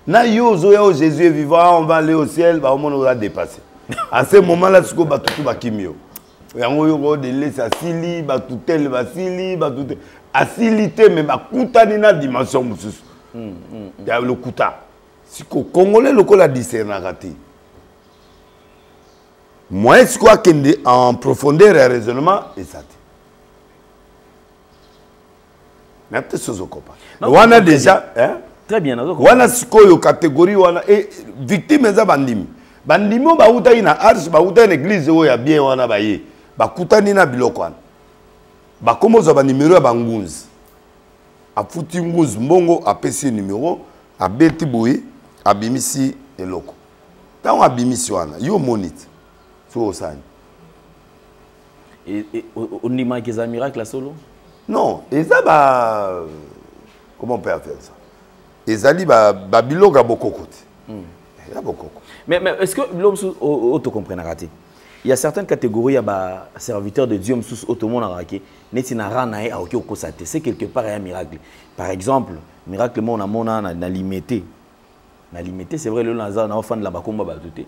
Na yo zo Jésus est vivant, on va aller au ciel, bah on va dépasser. À ce moment-là, ce que bateau ba kimio. Yango yo de laisser asili, bateau tel basili, bateau asilité mais ba kutani na dimension mususu. Ya le kuta. Si ko congolais lokola discerna raté. Moi, je crois qu'en profondeur et raisonnement, et ça. Mais peut-être que je comprends. On a déjà. Très bien. On a une catégorie, et victime de bandimi. Bandimi, on a une arche, on a une église, on a bien, on a baillé. Bakutani na biloko. Bakomo za numéro ya bangunzi. A futi nguzi mbongo, a pesi numéro, a beti boui, a bimisi eloko. Tant a bimisi wana, yo monite. Et on n'y manque des miracles solo? Non, et ça comment on peut faire ça? Et ça dit babiloga beaucoup côté. Mais est-ce que l'homme auto-comprenne raté? Il y a certaines catégories, il y a des serviteurs de Dieu, c'est quelque part un miracle. Par exemple, miracle, on a limité. C'est vrai, le Lazare, on a fait de la bakomba batute.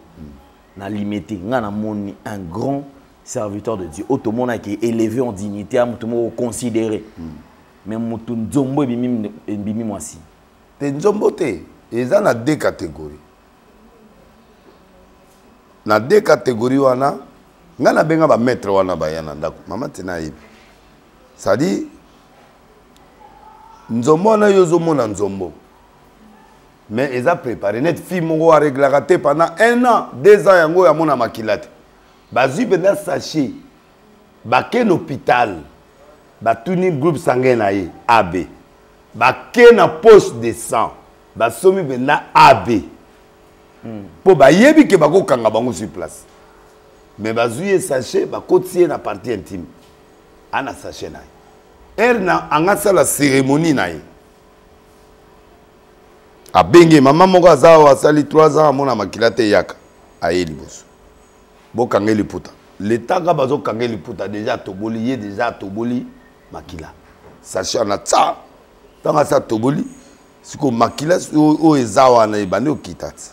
On a limité. On a un grand serviteur de Dieu. Tout le monde qui est élevé en dignité, tout le monde considéré. Mais tout le monde est bimi moi aussi. Te nzombo te, ils ont deux catégories. Dans deux catégories, wana, ngana benga ba maître wana ba yana ndako. Mama tena yibi. Ça dit, nzombo na yozomo na nzombo. Mais ils ont préparé. Net fille mongo a réglaté pendant 1 an, 2 ans yango ya mona makilate. Bazui bena sachet. Baken hôpital. Batuni groupe sanguin na ye AB. Baken poche de sang. Basomi bena AB. Po ba yebi ke bako kanga bango sur place. Mais bazui sachet bakotie na partie intime. Ana sachet na ye. Na angasa la cérémonie na ye. A bengi maman moko azao asali 3 ans mona makilate yaka ayeli boso bo kangeli puta l'état ga bazo kangeli puta déjà toboli ye déjà toboli makila sachet na tsa tanga sa toboli siko makila o ezawa na ibane okitati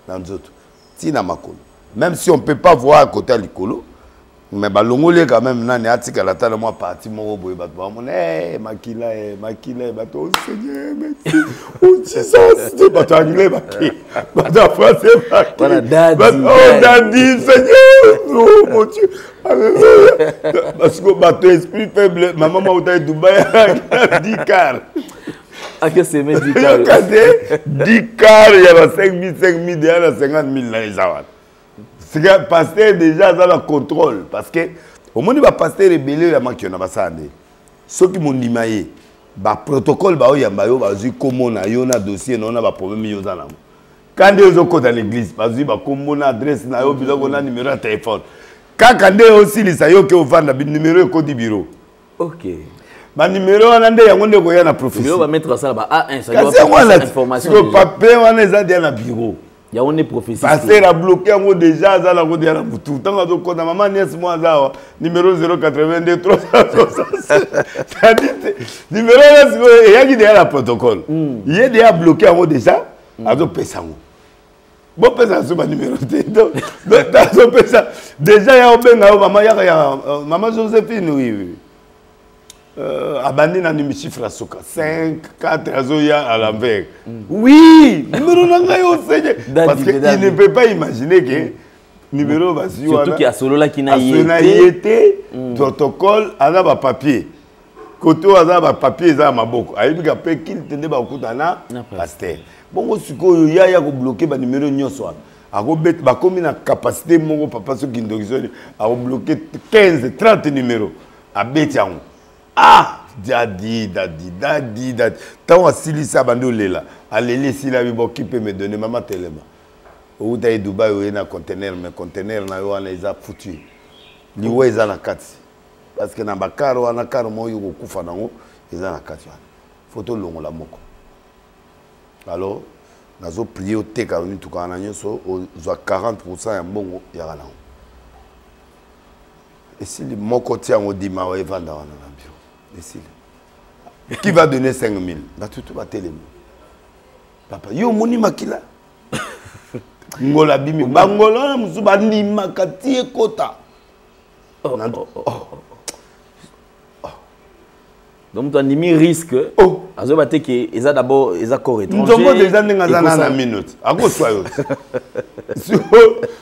na nzoto tina makolo même si on peut pas voir à côté likolo mais balongole quand même nani atika la tala moi parti mon boy bat ba mon makila bato Seigneur merci ou Jesus de bato anglais bato français voilà daddy oh daddy Seigneur oh mon Dieu alléluia parce que bato esprit faible maman m'a utaye Dubaï 10 car à que c'est 10 car 10 car il y a 5 000 derrière 50 000 là les awat. C'est que pasteur déjà dans le contrôle parce que au moment où le pasteur est belé la manque na basande ceux qui m'ont dimaye ba protocole ba oyamba yo bazu comment na yo na dossier non na ba problème yo za na quand ils ont dans l'église bazu ba comment na adresse na yo biloko na numéro de téléphone quand aussi les sayo que vendre bi numéro ko di bureau OK ba numéro wana nde yango nde ko ya na prophétie on va mettre ça là A1 ça doit être information que papier wana za dia na bureau. Il y a une prophétie. Pasteur a bloqué en déjà dans la route de la tout le temps donc quand maman nièce moi ça numéro 082 367 ça dit numéro là il y a qui derrière la protocole il est déjà bloqué en déjà à do pesa ngo bon pesa sur numéro donc dans pesa déjà il y a benga maman maman Joséphine oui abandonné dans chiffre à soka 5 4 azoya à l'envers oui numéro nangayo Seigneur parce que il ne peut pas imaginer que numéro va surtout qu'il y a solo là qui n'a été protocole ana ba papier koto aza ba papier za maboko ayebi ka pe qu'il tende ba kutana pasteur bongo sikoyo ya ko bloquer ba numéro nyonso ako bet ba komi na capacité mongo papa so kindokiso ako bloquer 15 30 numéros a beti yango. Ah, daddy. Tant on s'il ça bando lela. Allez si la bibo qui peut me donner maman tellement. Ou d'ailleurs Dubaï ou un conteneur mais conteneur na yo ana isa foutu. Liwe isa na kati. Parce que na bakaro ana karo mo yo kufa nango isa na kati. Photo longo la moko. Alors nazo prier au teka ni tout kana nyoso o 40% ya mbongo ya kana. Et si le moko tia on dit ma wa vanda wana na bio. Qui va donner 5 000? Tout va télé. Papa, yo moni makila. Ngola bimi. Bangola musuba ni makati kota. Donc tu as mis risque. Azobate que eza d'abord eza corps étranger. Nous avons déjà na minute. Ako soyo.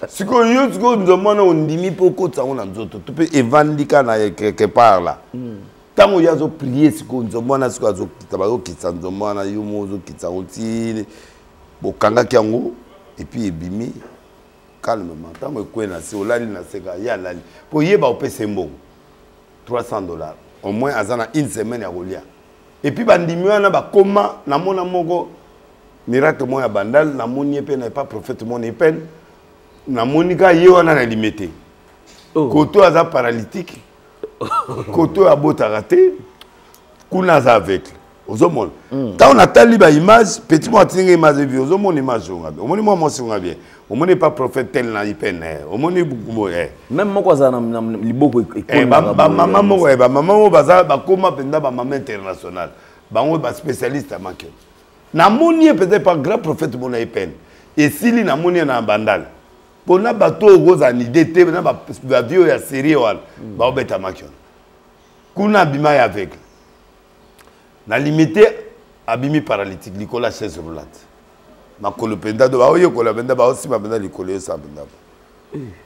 Siko yo siko nous avons ndimi poko tsa on nzoto. Tu peux évandika na quelque part là. Tant que yazo prier siko nzomona siko azo tabazo kitsa nzomona yumo zo kitsa ontile bokanga kyango et puis ebimi calmement tant que kwena si olali na seka ya lali po yeba opese mbongo $300 au moins azana une semaine ya rolia et puis bandimi wana ba koma na mona moko miracle mo ya bandal na moni pe na pas prophète mon peine na monika ye wana na limité koto aza paralytique koto abota raté kuna za avec ozomona tant on attend liba image petit moi tinga image vie ozomona image on ngabe omoni moi moi singa bien omoni pas prophète tel na ipene omoni bukumo même moko za na liboko maman moko ba maman baza ba koma penda ba maman international bango ba spécialiste à makio na moni peut-être pas grand prophète mona ipene et sili na moni na bandal pona bato oza ni dété na ba vie ya série wala ba obeta makio kuna bima ya avec na limité abimi paralytique likola chaise roulante makolo penda do baoye kola penda ba aussi ma penda likolo yo sa penda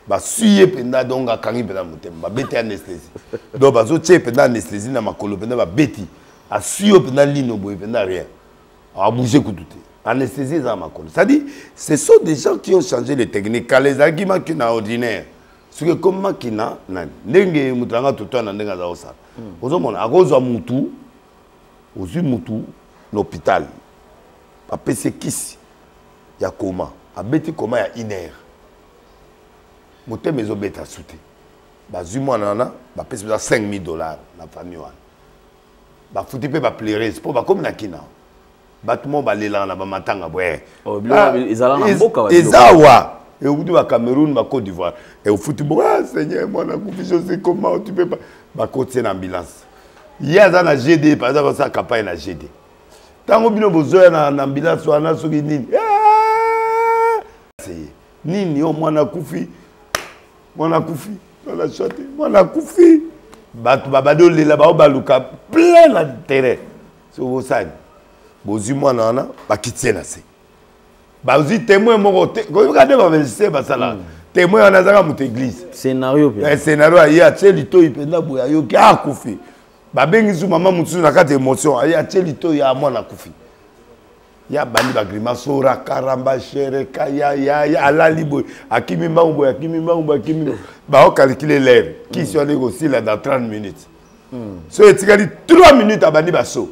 ba suye penda donc akangi penda mutem ba beti anesthésie donc bazo tche penda anesthésie na makolo penda ba beti a suyo penda lino boye penda rien a bouger kututé anesthésie za makolo ça dit ce sont des gens qui ont changé les techniques quand les arguments qui na ordinaire ce que comme makina na ndenge mutanga toto na ndenga za osa ozomona akozwa mutu ozwi mutu l'hôpital apesi kisi ya koma abeti koma ya 1 heure motema ezobeta sute bazwi mwana wana bapesi beza $5,000 na famille wana bafuti mpe bapleurese mpo bakomi na kina bato mo balelaka na bamatanga bwe eza wa euti bacameroun bacôte d'ivoire eufuti bo seigneur mwana kufi je sais comment tu peux pas bakotie na ambulance ye aza na GD par exemple basala campagne na GD ntango bino bozoya na ambulance wana soki nini nini o mwana kufi na chote mwana kufi bato babadi olela bao baluka plein na terrain so bosani bozwi mwana wana bakitie na se bazwi témoin moko te koyoka nde bamédecin basala témoin wana azaka moto église scénario aye atie litoi mpenza boye ayoki akufi babengi mama mosusu na kati émotion aye atie litoi ya mwana kufi ya bandi bagrimace ora karamba shereka ya alali boye akimi mbangu boye akimi baokalcule l'air kisi wana ekosila dans 30 minutes so etikali 3 minutes abandi baso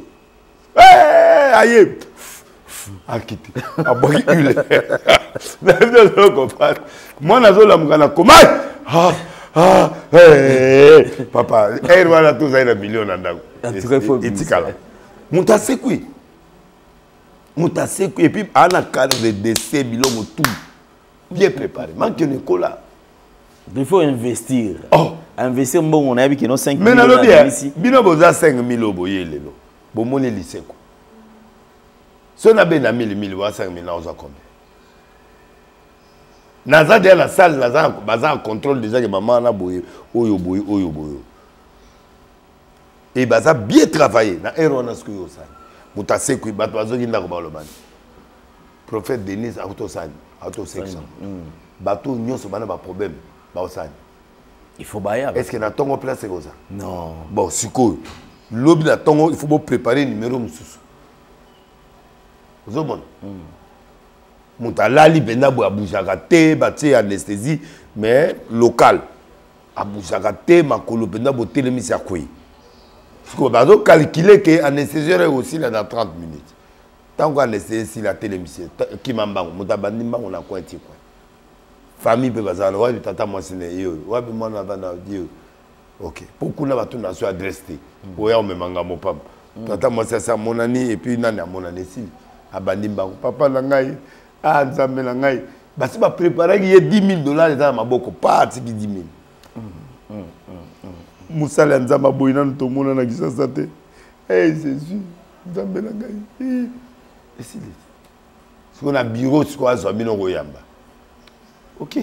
aye akiti aboki ule mwana azolamuka na komai papa aire wana tozali na million na ndako etikala moto asekwi et puis ana cadre de décès bilongo tout bien préparé manque une école il faut investir investir mbongo na yabi kino 5 mais na lobi bino boza 5,000 oboye lelo bomoni liseko so na bena 1000 wa 5,000 na oza combien naza de la salle naza baza en contrôle déjà que maman na boye oyo et baza bien travailler na erona ce que yo ça mutase kui bato bazoki ndako balobani prophète Denis autosani section bato nyonso bana ba problème ba osani il faut baya est-ce que na tongo place comme ça non bon siko lobi na tongo il faut préparer numéro mususu ozomona mutalali benda bo abujaka te batie anesthésie mais local abujaka te makolo benda bo telemisi akoi parce que bazo calculer que anesthésie est aussi là dans 30 minutes tant qu'anesthésie la télémission qui m'ambango mutabandi mbango na quoi ti quoi famille pe bazana wa tata moi sine yo wa be mwana bana dio OK pourquoi na batu na so adresse te oya o memanga mo papa tata moi ça mon ani et puis nani a mon ani si abandi mbango papa na ngai nzambe na ngai basi ba préparer ki $10,000 dans maboko pas ti 10,000 musala nzamba boyina ntomona na kisasa te Jésus nzambe na ngai esili siko na bureau siko azwa bino koyamba OK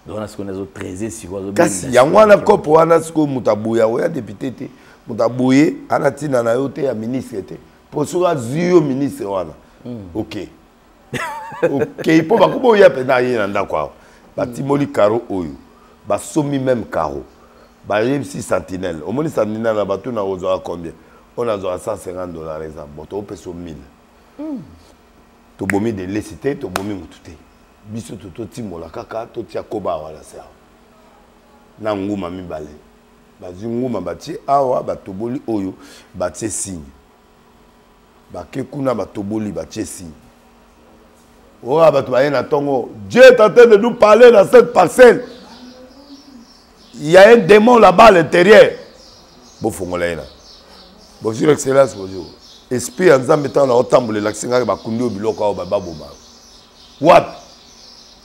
donc na siko nazo 13 siko kasi yango wana kopo wana siko mutaboya oya député te mutaboye ana tina na yo te ya ministre te po siko azio ministre wana OK OK po bakubo ya pe na yina ndakwa batimoli karo oyo basomi même karo Bah, si sentinelle. Au moins, sentinelle, là, tu as combien? On a $150 exemple. Bon, tu as 1000. Tu as bomi de l'écité, tu as bomi moutouté. Biso tu as timo la kaka, tu as koba wala ça. Na nguma mi balé. Bah, nguma bati awa batoboli oyo bati signe. Bah, kekuna batoboli bati signe. Oh, bah, tu vas y tongo. Dieu est en train de nous parler dans cette parcelle. Il y a un démon là-bas à l'intérieur. Bon, Bonjour, Excellence, bonjour. Esprit en Zambie, on a autant de l'accent à Bakundo, Biloko, Bababoma. What?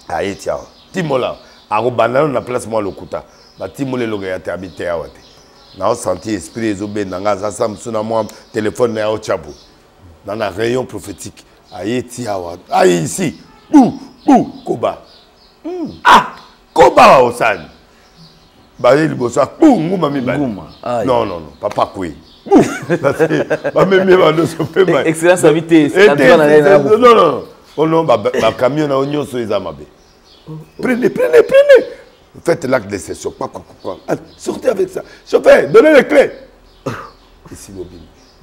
Aïe, tiens. Timola. À Robana, on a place moi le Kouta. Timolé, le gars, habité à Wate. On a senti esprit les obés, on a un téléphone à Ochapo. Dans la rayon prophétique. Aïe, tiens. Aïe, ici. Koba. Ah! Koba, Osan. Baye, le bossa. Non, papa, quoi. Excellence invité. Non. Oh non, camion na oignon sur les amabé. Prenez. Faites l'acte de cession. Sortez avec ça. Chauffeur, donnez les clés. Ici,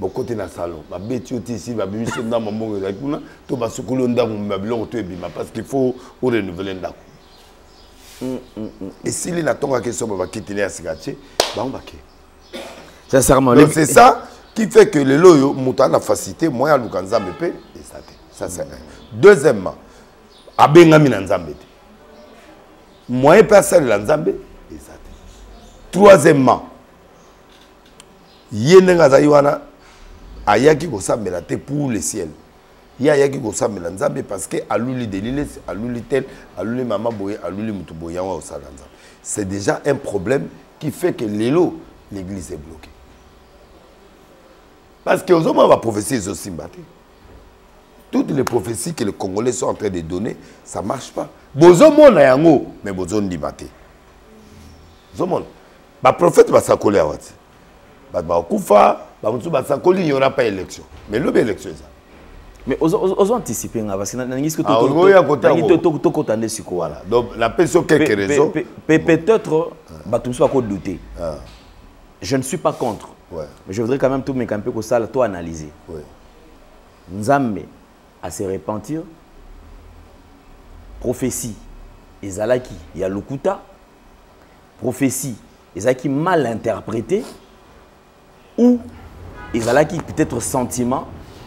mon côté dans le salon. Ma bête ici, ma bête dans mon monde. Tout ma soukoulon dans mon bilon, parce qu'il faut renouveler là. Et si les natons à question va quitter les cigarettes, on va c'est ça qui fait que les loyaux montent la facilité, moi, à l'Oukanza me paie, et ça c'est un. Deuxièmement, à Bengami Nzambé. Moi, personne Nzambé, et ça. Troisièmement, Yenenga Zaywana, Ayaki Gosamélate pour le ciel. Yaki Gosamélate Nzambé parce que Alouli Delile, Alouli Tel, Alouli Mama Boye, Alouli Mutuboyawa au Salanza. C'est déjà un problème qui fait que l'église est bloquée. Parce que aux hommes, va prophétie aussi battre. Toutes les prophéties que les Congolais sont en train de donner, ça ne marche pas. Bozomo na yango, mais bozomo di battre. Bozomo. Le prophète va s'accoler à Wati. Koufa, il n'y aura pas d'élection. Mais l'obé élection ça. Mais osons anticiper parce que voilà. Donc la personne quelques raisons. Peut-être tout soit douter. Je ne suis pas contre. Ouais. Mais je voudrais quand même tout mes campés que ça, tout analyser. Ouais. Nzambe à se repentir. Prophétie, Ezalaki, il y a Lukuta. Prophétie, Ezalaki mal interprété. Ou Ezalaki peut-être sentiment.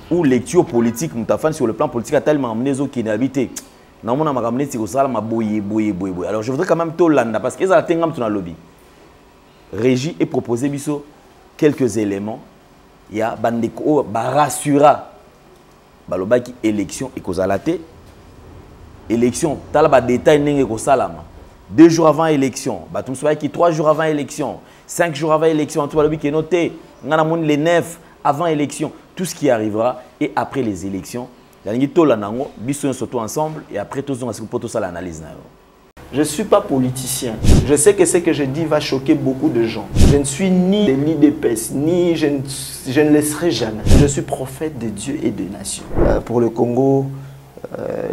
Ou lecture politique, sur le plan politique, a tellement amené aux qui n'habitent. Alors je voudrais quand même tout l'anda parce que Ezalaki est dans le lobby. Régie et proposé biso quelques éléments. Il y a bandeko barasura balobaki élection et kozalate élection talaba détail nenge ko salama 2 jours avant élection batum soyaki 3 jours avant élection 5 jours avant élection tout balobi qui est noté ngana mon les 9 avant élection tout ce qui arrivera et après les élections yalingi tola nango biso surtout ensemble et après tous on va se poto ça l'analyse na. Je ne suis pas politicien. Je sais que ce que je dis va choquer beaucoup de gens. Je ne suis ni des lits d'épaisse, ni je ne laisserai jamais. Je suis prophète de Dieu et des nations. Pour le Congo,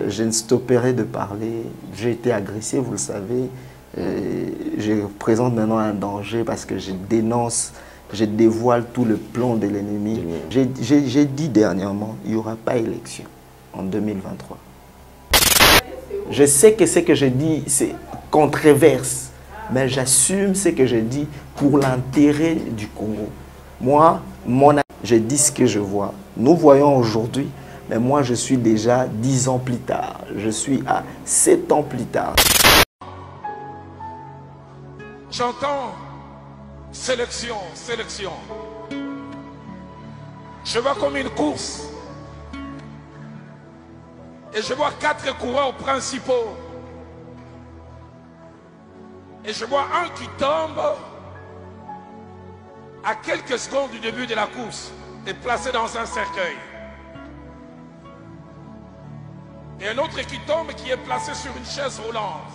je ne stopperai de parler. J'ai été agressé, vous le savez. Je présente maintenant un danger parce que je dénonce, je dévoile tout le plan de l'ennemi. J'ai dit dernièrement, il n'y aura pas élection en 2023. Je sais que ce que je dis, c'est controverse, mais j'assume ce que je dis pour l'intérêt du Congo. Moi, je dis ce que je vois. Nous voyons aujourd'hui, mais moi je suis déjà 10 ans plus tard. Je suis à 7 ans plus tard. J'entends sélection. Je vois comme une course. Et je vois 4 coureurs principaux. Et je vois un qui tombe à quelques secondes du début de la course et placé dans un cercueil. Et un autre qui tombe qui est placé sur une chaise roulante.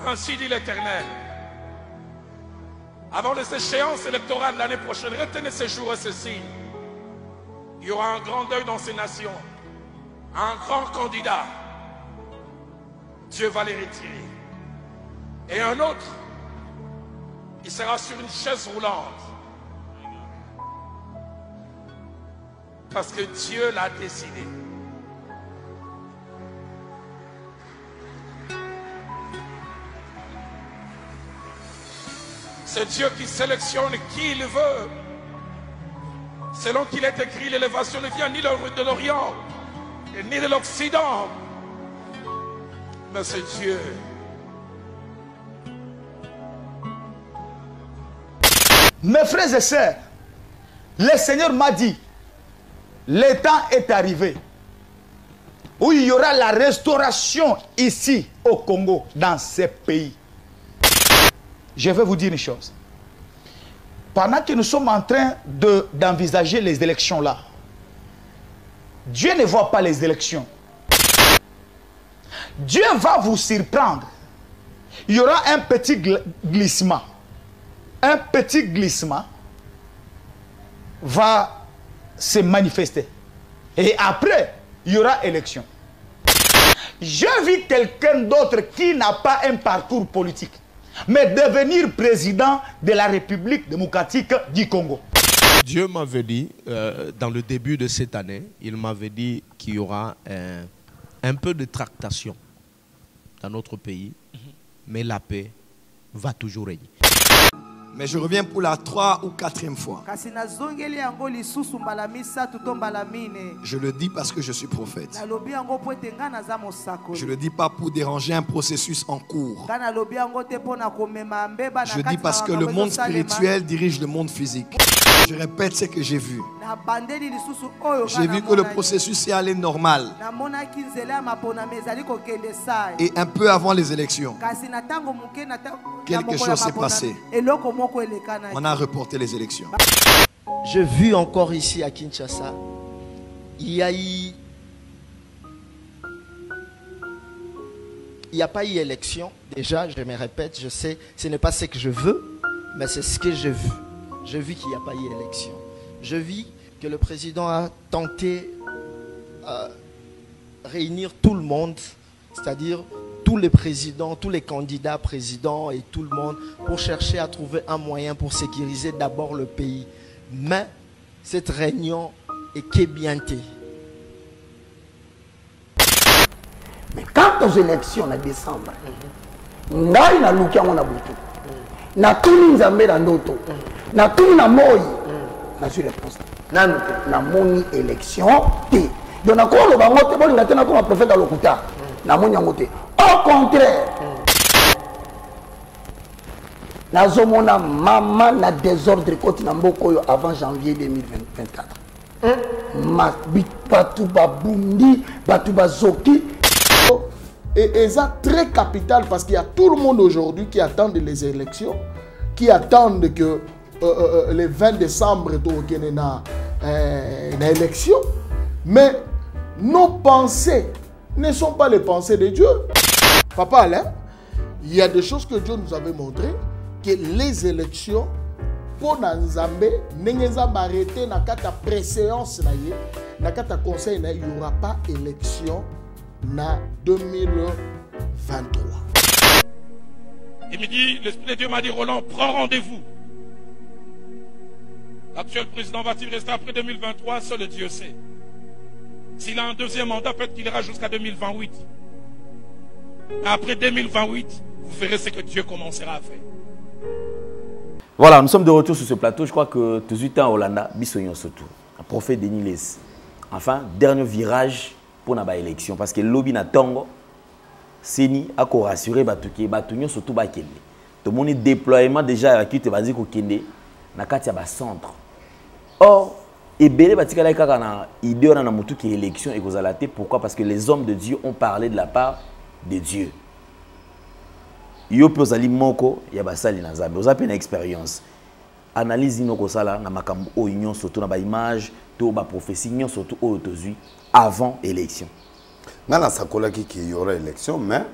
Ainsi dit l'Éternel. Avant les échéances électorales l'année prochaine, retenez ces jours et ces signes. Il y aura un grand deuil dans ces nations. Un grand candidat, Dieu va les retirer. Et un autre, il sera sur une chaise roulante. Parce que Dieu l'a décidé. C'est Dieu qui sélectionne qui il veut. Selon qu'il est écrit, l'élévation ne vient ni de l'Orient, ni de l'Occident, mais c'est Dieu. Mes frères et sœurs, Le Seigneur m'a dit, le temps est arrivé où il y aura la restauration ici au Congo, dans ces pays. Je vais vous dire une chose. Pendant que nous sommes en train d'envisager les élections là, Dieu ne voit pas les élections. Dieu va vous surprendre. Il y aura un petit glissement. Un petit glissement va se manifester. Et après, il y aura élection. J'ai vu quelqu'un d'autre qui n'a pas un parcours politique, mais devenir président de la République démocratique du Congo. Dieu m'avait dit, dans le début de cette année, il m'avait dit qu'il y aura un peu de tractation dans notre pays, mais la paix va toujours régner. Mais je reviens pour la 3e ou 4e fois. Je le dis parce que je suis prophète. Je ne le dis pas pour déranger un processus en cours. Je dis parce que le monde spirituel dirige le monde physique. Je répète ce que j'ai vu. J'ai vu que le processus est allé normal. Et un peu avant les élections, quelque chose s'est passé. On a reporté les élections. J'ai vu encore ici à Kinshasa, il n'y a pas eu élection. Déjà, je me répète, je sais, ce n'est pas ce que je veux, mais c'est ce que j'ai vu. J'ai vu qu'il n'y a pas eu élection. Je vis que le président a tenté de réunir tout le monde, c'est-à-dire tous les présidents, tous les candidats présidents et tout le monde pour chercher à trouver un moyen pour sécuriser d'abord le pays. Mais cette réunion est qu'ébientée. Mais quant aux élections en décembre, ngai na lukia on a butu. Na tuni nzambe na ndoto. Na tuni na moi. Na suis réponse. Na moni élection té. Donc na ko lo bango té bolinga té na ko prophète à lokuta. Na moni yango té. Au contraire, nazomona mama na désordre koti na mboko avant janvier 2024. Batu babundi, batu bazoki. Et ça très capital parce qu'il y a tout le monde aujourd'hui qui attend les élections, qui attendent que le 20 décembre il y ait une élection. Mais nos pensées ne sont pas les pensées de Dieu. Papa Alain, il y a des choses que Dieu nous avait montrées, que les élections, pour Nzambe, n'engezamba arrêté na kata préséance na ye, na kata conseil na il n'y aura pas élection na 2023. Il me dit, l'Esprit de Dieu m'a dit, Roland, prends rendez-vous. L'actuel président va-t-il rester après 2023? Seul Dieu sait. S'il a un deuxième mandat, peut-être qu'il ira jusqu'à 2028. Après 2028, vous verrez ce que Dieu commencera à faire. Voilà, nous sommes de retour sur ce plateau. Je crois que tout de suite en Hollande, Bissognon surtout. Le prophète Denis Les. Enfin, dernier virage pour la élection. Parce que le lobby na tongo, Seni a rassuré Batouké, Batouignon surtout Bakende. Tout le monde est déploiement déjà avec qui te va dire qu'on Kende, na katia ba centre. Or, et belé batika la kaka na idée on a mutu qui élection et kozalate. Pourquoi? Parce que les hommes de Dieu ont parlé de la part de Dieu. Yo pe ozali moko ya basali na Nzambe. Ozape na expérience. Analyse inoko sala na makambo o union surtout na ba image, to ba prophétie union surtout o tozui avant élection. Nana sakola qui y aura élection, mais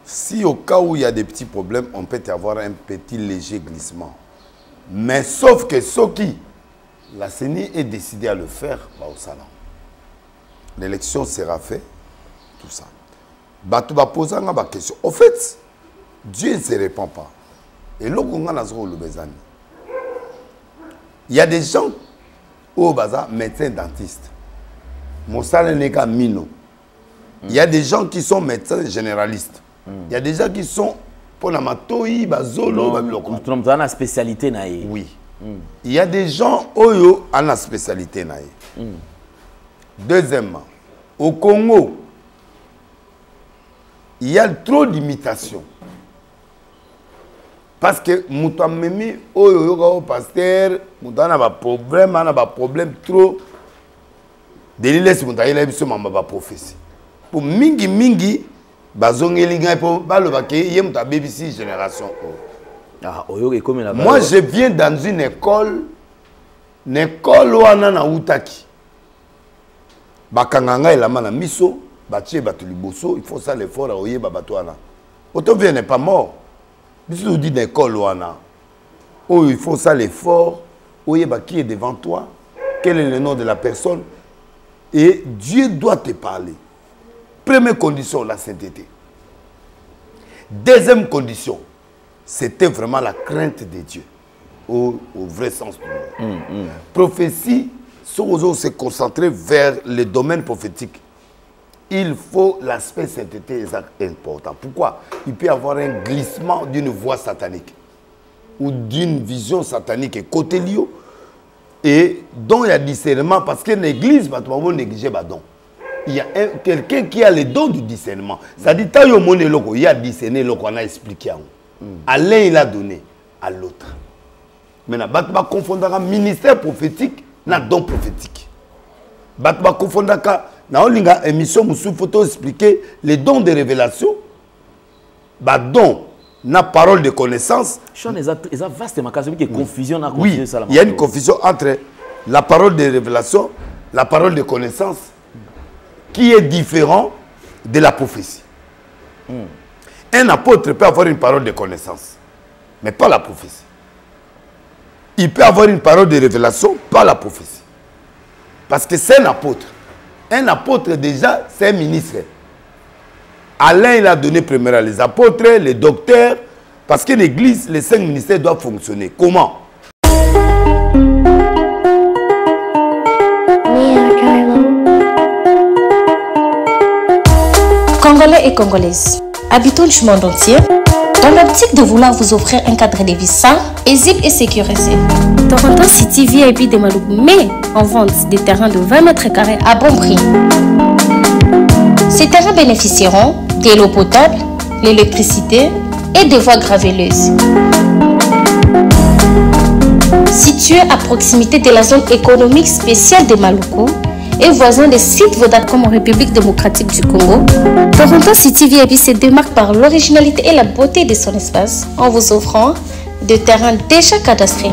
si au cas où il y a des petits problèmes, on peut avoir un petit léger glissement. Mais sauf que ce qui la CENI est décidé à le faire au salon. L'élection sera faite, tout ça. Batu va poser une question. Au fait, Dieu ne se répand pas. Et là, il y a des gens au bazar, médecins dentistes. Mon salaire n'est qu'à Mino. Il y a des gens qui sont médecins généralistes. Il y a des gens qui sont pour la matoi, bazolo, on a une spécialité naïe. Oui. Il y a des gens oyo à la spécialité naïe. Deuxièmement, au Congo, il y a trop d'imitations. Parce que moto amemi oyo pasteur moto na ba problème trop délilesi moto ayela biso mamba ba prophétie pour mingi bazongeli ngai po baloba ke ye moto abebisi génération ah oyo e comme la moi je viens dans une école wana na utaki bakanga ngai elama na miso batie bato liboso il faut ça l'effort à oyeba bato wana autant vient n'est pas mort biso dit d'école wana oh il faut ça l'effort oyeba qui est devant toi quel est le nom de la personne et Dieu doit te parler. Première condition, la sainteté. Deuxième condition, c'était vraiment la crainte de Dieu au vrai sens du mot. Prophétie, si on se concentrer vers le domaine prophétique, il faut l'aspect sainteté important. Pourquoi? Il peut y avoir un glissement d'une voix satanique ou d'une vision satanique et côté lié et dont il y a discernement parce que l'église va pas négliger les dons. Il y a quelqu'un qui a le don du discernement. Ça dit il y a discerné ce qu'on a expliqué. À l'un il a donné, à l'autre. Maintenant, il va confondre ministère prophétique et don prophétique. Il va confondre dans une émission où il faut expliquer les dons de révélation, don na parole de connaissance. Oui, il y a une confusion entre la parole de révélation, la parole de connaissance, qui est différent de la prophétie. Un apôtre peut avoir une parole de connaissance, mais pas la prophétie. Il peut avoir une parole de révélation, pas la prophétie. Parce que c'est un apôtre. Un apôtre déjà, c'est un ministre. Alain, il a donné premièrement les apôtres, les docteurs, parce que l'église, les 5 ministères doivent fonctionner. Comment? Congolais et Congolaises, habitants du monde entier, dans l'optique de vouloir vous offrir un cadre de vie sain, paisible et sécurisé, Toronto City VIP de Maluku met en vente des terrains de 20 mètres carrés à bon prix. Ces terrains bénéficieront de l'eau potable, l'électricité et des voies gravelleuses. Situé à proximité de la zone économique spéciale de Maluku et voisin des sites Vodacom en République démocratique du Congo, Toronto City VIP se démarque par l'originalité et la beauté de son espace en vous offrant des terrains déjà cadastrés.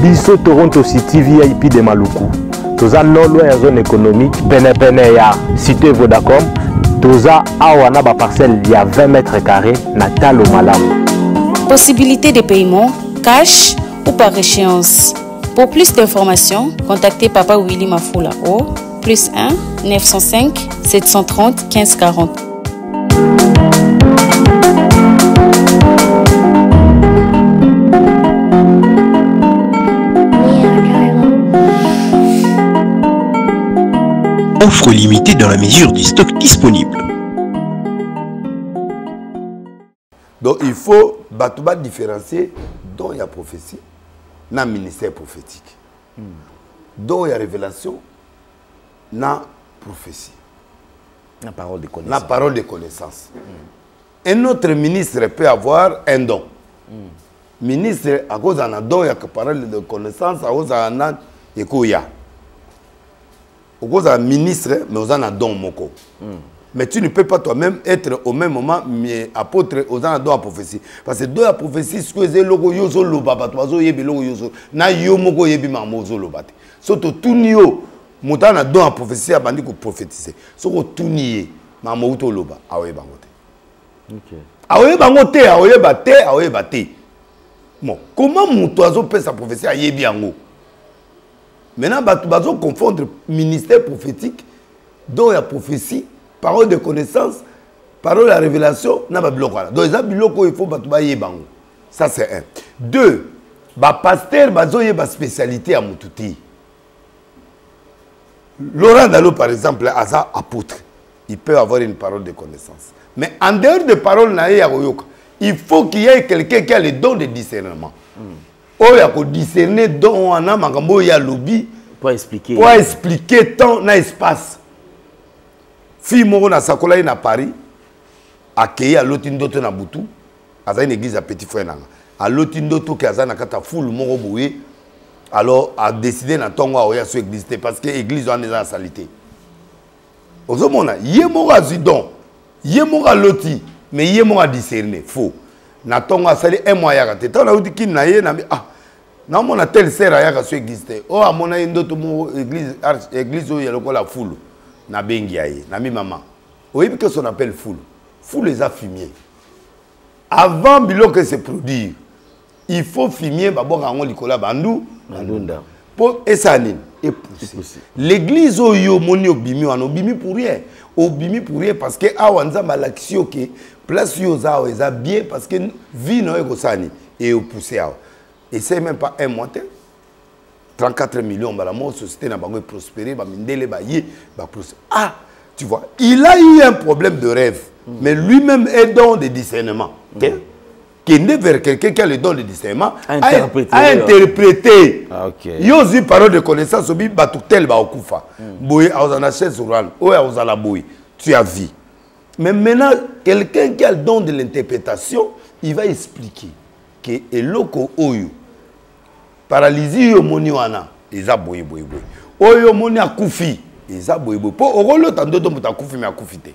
Biso Toronto City VIP de Maluku. Toza nolo ya zone économique pene ya cité Vodacom. Toza awana ba parcelle ya 20 mètres carrés na talo malamu. Possibilité de paiement cash ou par échéance. Pour plus d'informations, contactez Papa Willy Mafoula au +1 905 730 1540. Offre limitée dans la mesure du stock disponible. Donc il faut différencier dont il y a prophétie, dans le ministère prophétique. Dont il y a révélation, dans la prophétie. La parole de connaissance. La parole de connaissance. Un autre ministre peut avoir un don. Ministre, à cause d'un don, il y a parole de connaissance, à cause d'un don, il y a. Au cause d'un ministre, mais on a un don moko. Mais tu ne peux pas toi-même être au même moment mais apôtre aux gens don à prophétie. Parce que don à prophétie, ce que c'est logo yozo lobaba, toi zo yebi logo yozo, na yo moko yebi mamozo lobate. Surtout tout nio, montant na don à prophétie a bandi ko prophétiser. Soko tout nié, mamoto loba, awe bangote. Ok. Awe bangote, awe bate, awe bate. Bon, comment mon oiseau peut sa prophétie à yebi ango? Maintenant, bazo confondre ministère prophétique, don à prophétie. Parole de connaissance, parole de révélation, n'a pas bloqué. Donc, il faut que bango. Ça, c'est un. 2. Pasteur, il y a spécialité à Moutouti. Laurent Dalo, par exemple, Asa apôtre. Il peut avoir une parole de connaissance. Mais en dehors de parole, il faut qu'il y ait quelqu'un qui a le don de discernement. Il y a discerner don en a lobby pour expliquer ton espace. Fille moko na sakola na Paris, accueilli à l'autindoto na Boutou, à une église à Petit Frère nanga. À l'autindoto qui a na kata foule moko boye, alors a décidé na tongo oya sur église parce que église en est en salité. Ozomona, yé moko azidon, yé moko loti, mais yé moko discerné, faux. Na tongo sali un mois ya kate. Tant na uti kin na yé na ah, na mona tel sert ya sur église. Oh a mona ndoto mo église o ya lokola foule. Na bengi aye, na mi maman. Oui, que qu'on appelle foule. Foule les a fumier. Avant bilo que se produire, il faut fumier d'abord en likola bandou, bandunda. Pour esanine et pousser. L'église o yo moni obimi on obimi pour rien. Obimi pour rien parce que awanza malaxio ke place yo za eza bien parce que vie no ego sani et au pousser. Et c'est même pas un mois. 34 millions, la société n'a pas prospéré, ah, tu vois, il a eu un problème de rêve, mais lui-même est don de discernement. Qui est né vers quelqu'un qui a le don de discernement, a interprété. Il y a aussi parole de connaissance, tu as vu. Mais maintenant, quelqu'un qui a le don de l'interprétation, il va expliquer que eloko oyo paralysie yo moni wana eza boye boye boye oyo moni akufi eza boye boye po okolo tandoto muta akufi mais akufi te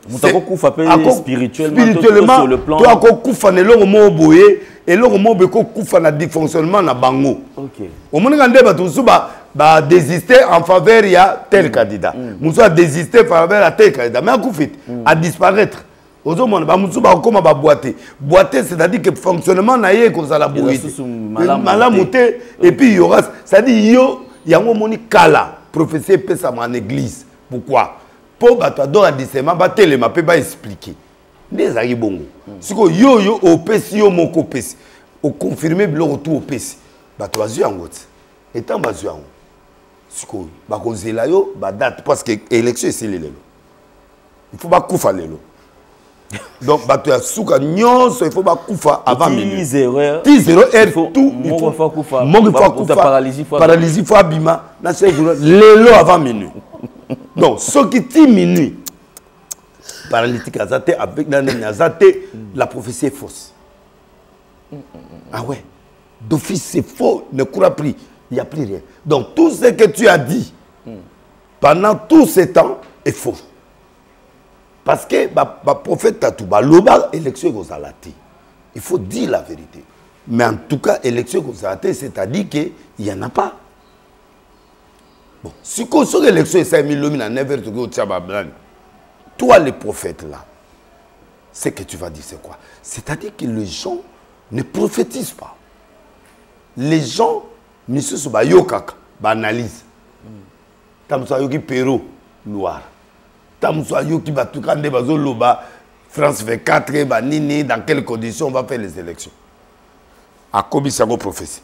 muta ko kufa pe spirituellement sur le plan to akokufa ne longo mo boye et longo mo be ko kufa na dysfonctionnement na bango. OK o moni ngande ba to suba ba désister en faveur ya tel candidat muso a désister en faveur ya tel candidat mais akufi a disparaître. Ozomona ba musu ba koma ba boiter. Boiter c'est-à-dire que fonctionnement na yé comme ça la boiter. Malamuté et puis il y aura c'est-à-dire yo yango moni kala prophétie pesa en église. Pourquoi? Pour ba to adora discernement ba telema pe ba expliquer. Ndeza yi bongo. Siko yo yo o pesi yo moko pesi. O confirmer le retour au pesi. Ba to azu yango. Etant ba zu yango. Siko ba kozela yo ba date parce que élection c'est lelo. Il faut ba kufa lelo. Donc, il faut pas koufa avant minuit. 10 0 tout. Il faut paralysie, il faut abima. L'élo avant minuit. Donc, ce qui est minuit, paralytique avec la prophétie est fausse. Ah ouais. D'office, c'est faux. Ne courra plus. Il n'y a plus rien. Donc, tout ce que tu as dit pendant tout ce temps est faux. Parce que le prophète Tatouba, l'oba élection Gonzalati. Il faut dire la vérité. Mais en tout cas, élection Gonzalati, c'est-à-dire qu'il n'y en a pas. Bon, si on a l'élection, c'est 5 000 toi, les prophètes là, ce que tu vas dire, c'est quoi? C'est-à-dire que les gens ne prophétisent pas. Les gens ne se sont pas yokaka, analyse. Tamsa yoki Pérou, Loire. France 24, Nini, dans quelles conditions on va faire les élections. À Kobisago prophétie.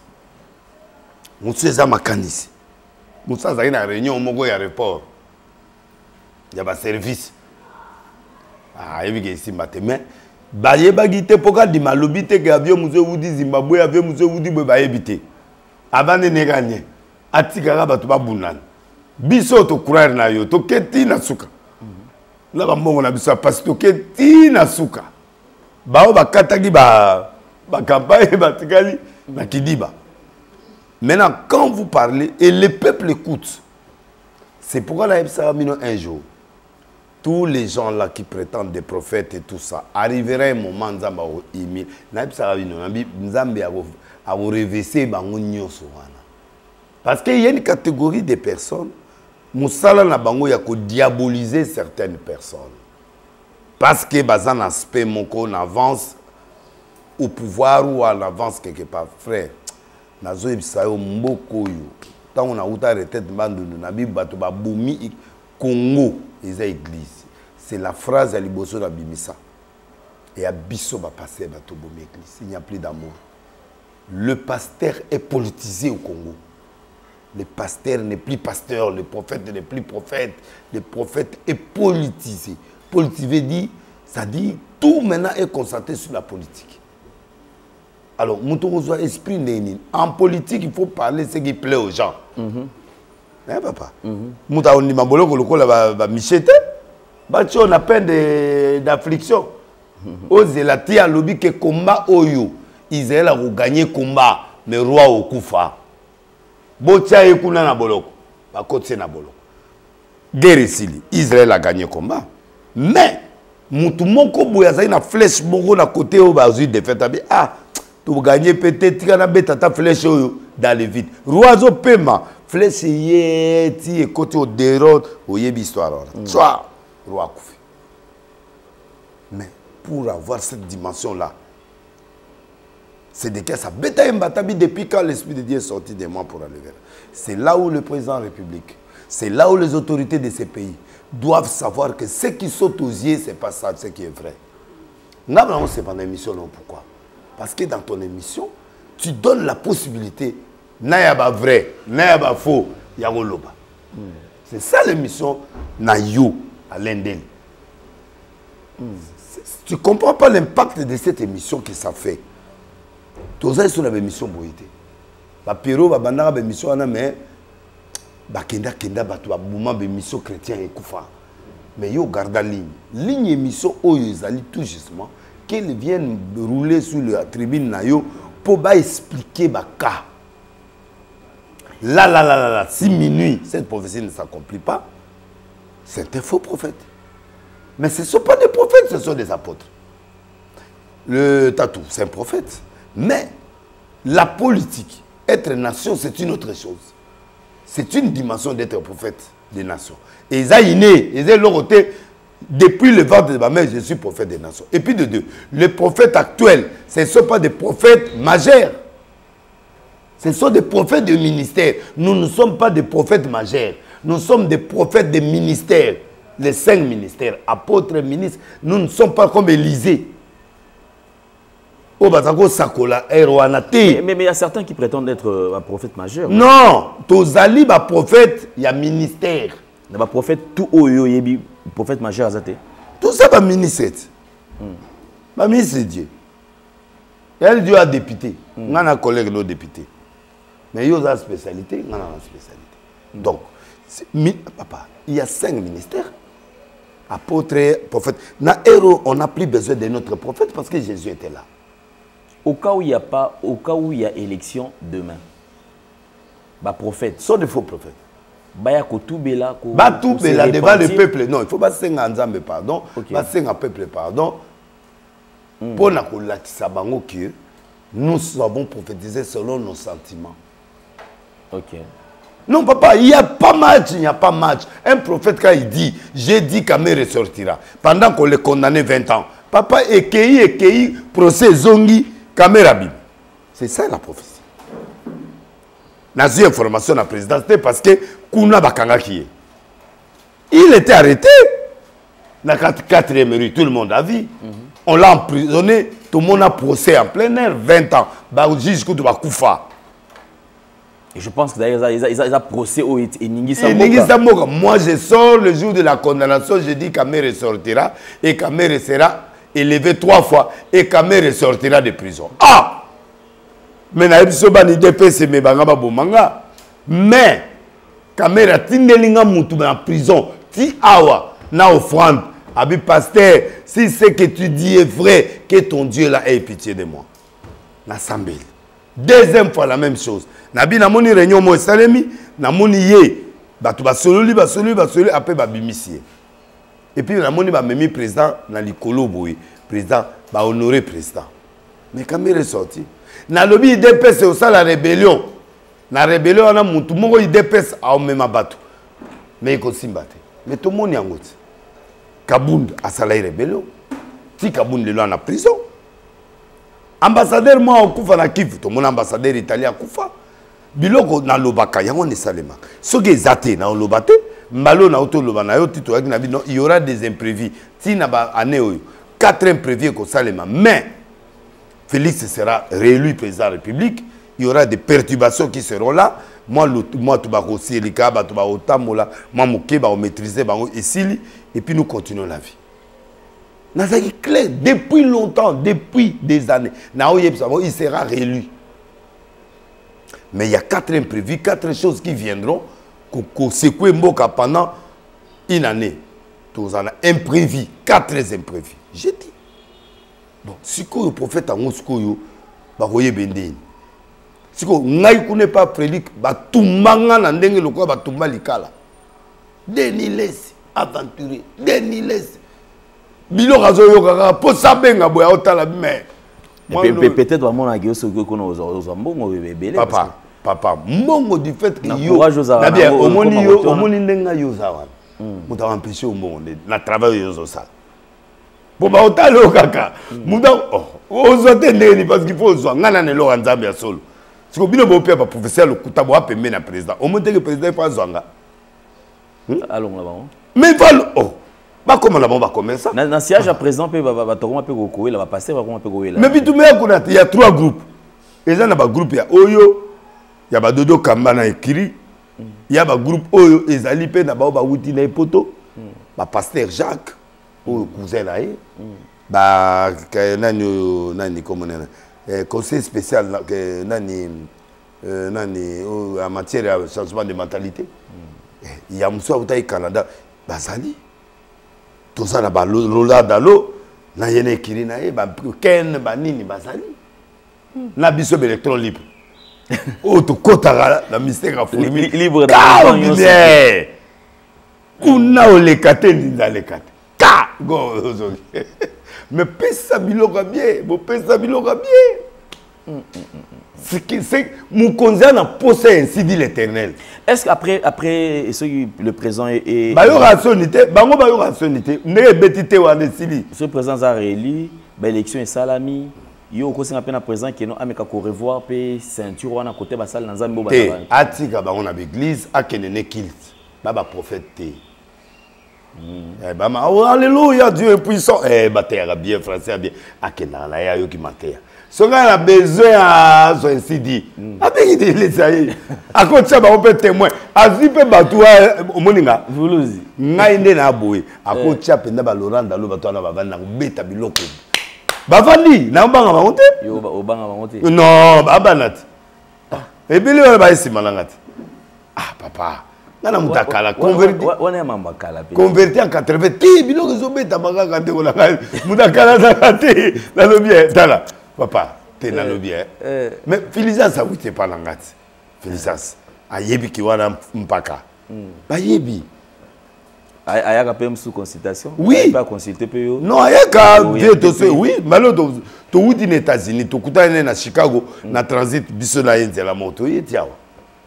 Monsieur Zamakanisi. Moussa Zahina a réunion au Mogo aéroport. Il y a un service. Ah, il y a ici mais Baye Bagite Poka di Malobite que avion Musée Woudi Zimbabwe avion Musée Woudi Bayebite. Avant de gagner. Atikara Batuba Bunan. Biso to courir na yo to keti na suka. Là, on a vu ça parce que Tina Souka. Katagi campagne, maintenant, quand vous parlez, et le peuple écoute, c'est pourquoi la un jour, tous les gens là qui prétendent des prophètes et tout ça, arrivera un moment, parce qu'il y a une catégorie de personnes. Moussala na bango ya ko diaboliser certaines personnes. Parce que bazan aspect mon qu'on avance au pouvoir ou en avance quelque part. Frère, nazo ibisayo mboko yo. Tant on a outa retraite bandu na bi bato ba boumi Congo eza église. C'est la phrase à liboso na bimisa. Et à biso ba passer bato boumi église. Il n'y a plus d'amour. Le pasteur est politisé au Congo. Le pasteur n'est plus pasteur, le prophète n'est plus prophète. Le prophète est politisé. Politisé dit, ça dit, tout maintenant est concentré sur la politique. Alors, Moutourou esprit Nénin. En politique, il faut parler ce qui plaît aux gens. Hein, papa? Moutourou Nimabolo, Michete. Bati on a peine d'affliction. Ozelati a lobby que combat oyo. Israël a gagné combat, mais roi au Koufa. Botia ekuna na boloko. Ba côté na boloko. Guerre sili. Israël a gagné combat. Mais mutu moko boya za na flèche moko na côté au bazu de fait ah tu gagner peut-être kana beta ta flèche oyo dans le vide. Roi zo pema flèche yeti et côté au déroute oyebi histoire là. Soit roi Koufi. Mais pour avoir cette dimension là, c'est de que ça bêta mbatabi depuis quand l'Esprit de Dieu est sorti de moi pour aller vers. C'est là où le président de la République, c'est là où les autorités de ces pays doivent savoir que ce qui saute aux yeux, ce n'est pas ça, ce qui est vrai. Normalement, c'est pas une émission, non. Pourquoi? Parce que dans ton émission, tu donnes la possibilité, n'ayaba vrai, n'ayaba faux, yagoloba. C'est ça l'émission, Nayo, à l'Indel. Tu ne comprends pas l'impact de cette émission que ça fait. Tous les sur l'émission Boïté. Ba Péro, ba Bandara, ba émission, mais ba Kenda, ba Bouma, ba émission chrétien et Koufa. Mais yo garde la ligne. Ligne émission, oh, ils allaient tout justement, qu'ils viennent rouler sur la tribune Nayo pour ba expliquer ba cas. Là, si minuit, cette prophétie ne s'accomplit pas, c'est un faux prophète. Mais ce ne sont pas des prophètes, ce sont des apôtres. Le Tatou, c'est un prophète. Mais la politique, être nation, c'est une autre chose. C'est une dimension d'être prophète des nations. Et ça, depuis le ventre de ma mère, je suis prophète des nations. Et puis de deux, les prophètes actuels, ce ne sont pas des prophètes majeurs. Ce sont des prophètes de ministère. Nous ne sommes pas des prophètes majeurs. Nous sommes des prophètes de ministères. Les 5 ministères, apôtres, ministres, nous ne sommes pas comme Élysée. Mais il y a certains qui prétendent être un prophète majeur. Non, tous ali ba prophète, il y a ministère. Il y a prophète tout haut, il y a prophète majeur. Tout ça va ministère. Ma ministre c'est Dieu. Elle Dieu a député. On a un collègue nos députés. Mais il y a une spécialité, on a une spécialité. Donc, papa, il y a 5 ministères. Apôtre, prophète. Na héros, on n'a plus besoin de notre prophète parce que Jésus était là. Au cas où il y a pas, au cas où il y a élection demain, bah prophète. Sont des faux prophètes. Bah Kotoubela, Batoubela devant le peuple. Non, il faut pas s'engager en Nzambe pardon. Pas s'engager en peuple pardon. Pour na kolatisa bango que nous avons prophétisé selon nos sentiments. Ok. Non, papa, il n'y a pas match, il n'y a pas match. Un prophète, quand il dit, j'ai dit qu'Amé ressortira, pendant qu'on le condamné 20 ans, papa, Ekei, procès Zongi, Kamérabim. C'est ça la prophétie. N'a eu information à la présidence parce que Kouna Bakanga qui est. Il était arrêté. Dans la 4e rue, tout le monde a vu. On l'a emprisonné, tout le monde a procès en plein air, 20 ans. Baoudji Koutouba Koufa. Et je pense que d'ailleurs, ils ont procès au Ningisa Moka. Moi, je sors le jour de la condamnation, je dis qu'Amé ressortira et qu'Amé sera élevé 3 fois et qu'Amé ressortira de prison. Ah! Mais mais Kamé a tindelinga moutou en prison. Ti awa na offrande. Abi pasteur, si ce que tu dis est vrai, que ton Dieu là ait pitié de moi. Na Sambel. Deuxième fois la même chose. Nabi namoni réunion mo salemi, namoni ye batu basololi après ba bimisie. Et puis namoni ba memi président na likolo boy, président ba honoré président. Mais quand il est sorti, na lobi IDPS au ça la rébellion. Na rébellion na mutu moko IDPS a mema batu. Mais ko simbate. Mais tout le monde yangote. Kabound a salai rébellion. Ti Kabound le lo en prison. Ambassadeur moi okufa na Kivu, to mon ambassadeur italien akufa. Biloko na lobaka yango ne salema. Soki zate na lobate, mbalo na auto loba na yo tito yaki na bi non, il y aura des imprévus. Ti na ba année oyo 4 imprévus ko salema, mais Félix sera réélu président de la République, il y aura des perturbations qui seront là. Moi tu vas aussi les cas, tu vas otamola, moi moké ba maîtriser bango esili et puis nous continuons la vie. Nazaki clair depuis longtemps, depuis des années. Il sera réélu. Mais il y a 4 imprévus, 4 choses qui viendront, qu'on secouer Mboka pendant une année. tous en imprévu, 4 imprévus. J'ai dit. Bon, si le prophète a dit, bah voyez bendé. Si ko ngai ku n'est pas prédique, bah tout manga na ndenge le quoi bah tout malikala. Déniles, aventuré, déniles. Bilo razo yo kaka po sabenga boya otala mais. Peut-être vraiment na gyo soko kono aux mbongo bébé. Papa, mbongo du fait que yo. Na bien omoni ndenga yo zawan. Muta empêcher mbongo na travail yo ça. Bon bah otala yo kaka. Muta ozote ndeni parce qu'il faut zo ngana ne lo nzambe ya solo. Siko bino bo pia ba professeur le kutabo apembe na président. O monte que président pas zonga. Allons là-bas. Mais voilà, bah comment là-bas va commencer ça? Dans siège à présent, il va passer, mais il y a 3 groupes. Et là, il y a un groupe, il y a Oyo, il y a Dodo Kambana écrit, il y a un groupe Oyo, et Zali Pe, il y a Wouti na Poto, le pasteur Jacques, le cousin là, conseil spécial en matière de changement de mentalité. Il y a Moussa au Canada, Bazali. Tout ça, là-bas, Lola Dalo, na yene kiri na ye, Ken Banini Bazali. Na biso électron libre. Oh, tu kota la mystère à fourmi. Libre d'argent. Kuna o le kate ni dans le kate. Ka go. Mais pesa biloga bien, bo pesa biloga bien. C'est mon conseil n'a pas ainsi dit l'Éternel. Est-ce qu'après le présent est bah y aura sonité, bah moi bah y aura sonité. Ne betité ou anesili. Ce présent a réélu, bah élection est salami. Yo aussi un peu na présent qui non ameka ko revoir pe ceinture wana côté ba salle nzambe ba. Atika ba on a l'église a kenene kilt. Ba prophète té. Bah alléluia, Dieu est puissant. Bah terre bien français bien. A kenana ya yo ki mater. Ce gars a besoin à son ainsi dit. Avec il est ça. À côté ça, on peut témoin. Azipe batoua au moninga. Voulozi. Ngainde na boy. À côté ça, penda ba Laurent Dalo batoua na bavana na beta biloko. Bavandi na mbanga ba monte. Yo ba obanga ba monte. Non, ba banat. Et bien le ba isi malangati. Ah papa. Nana mutakala converti. On est mamba kala. Converti en 80. Ti biloko zo beta banga kande ko la. Mutakala za kate. Na lo bien. Tala. Papa, tu es dans le bien. Mais Félicas, ça vous pas l'angat. Félicas, ayebi qui wana mpaka. Ba yebi. Ayaka PM sous consultation. Oui. Pas consulter PO. Non, ayaka vieux to oui, malo to wuti aux États-Unis, to kutana na Chicago, na transit biso na yenze la moto yetiawa.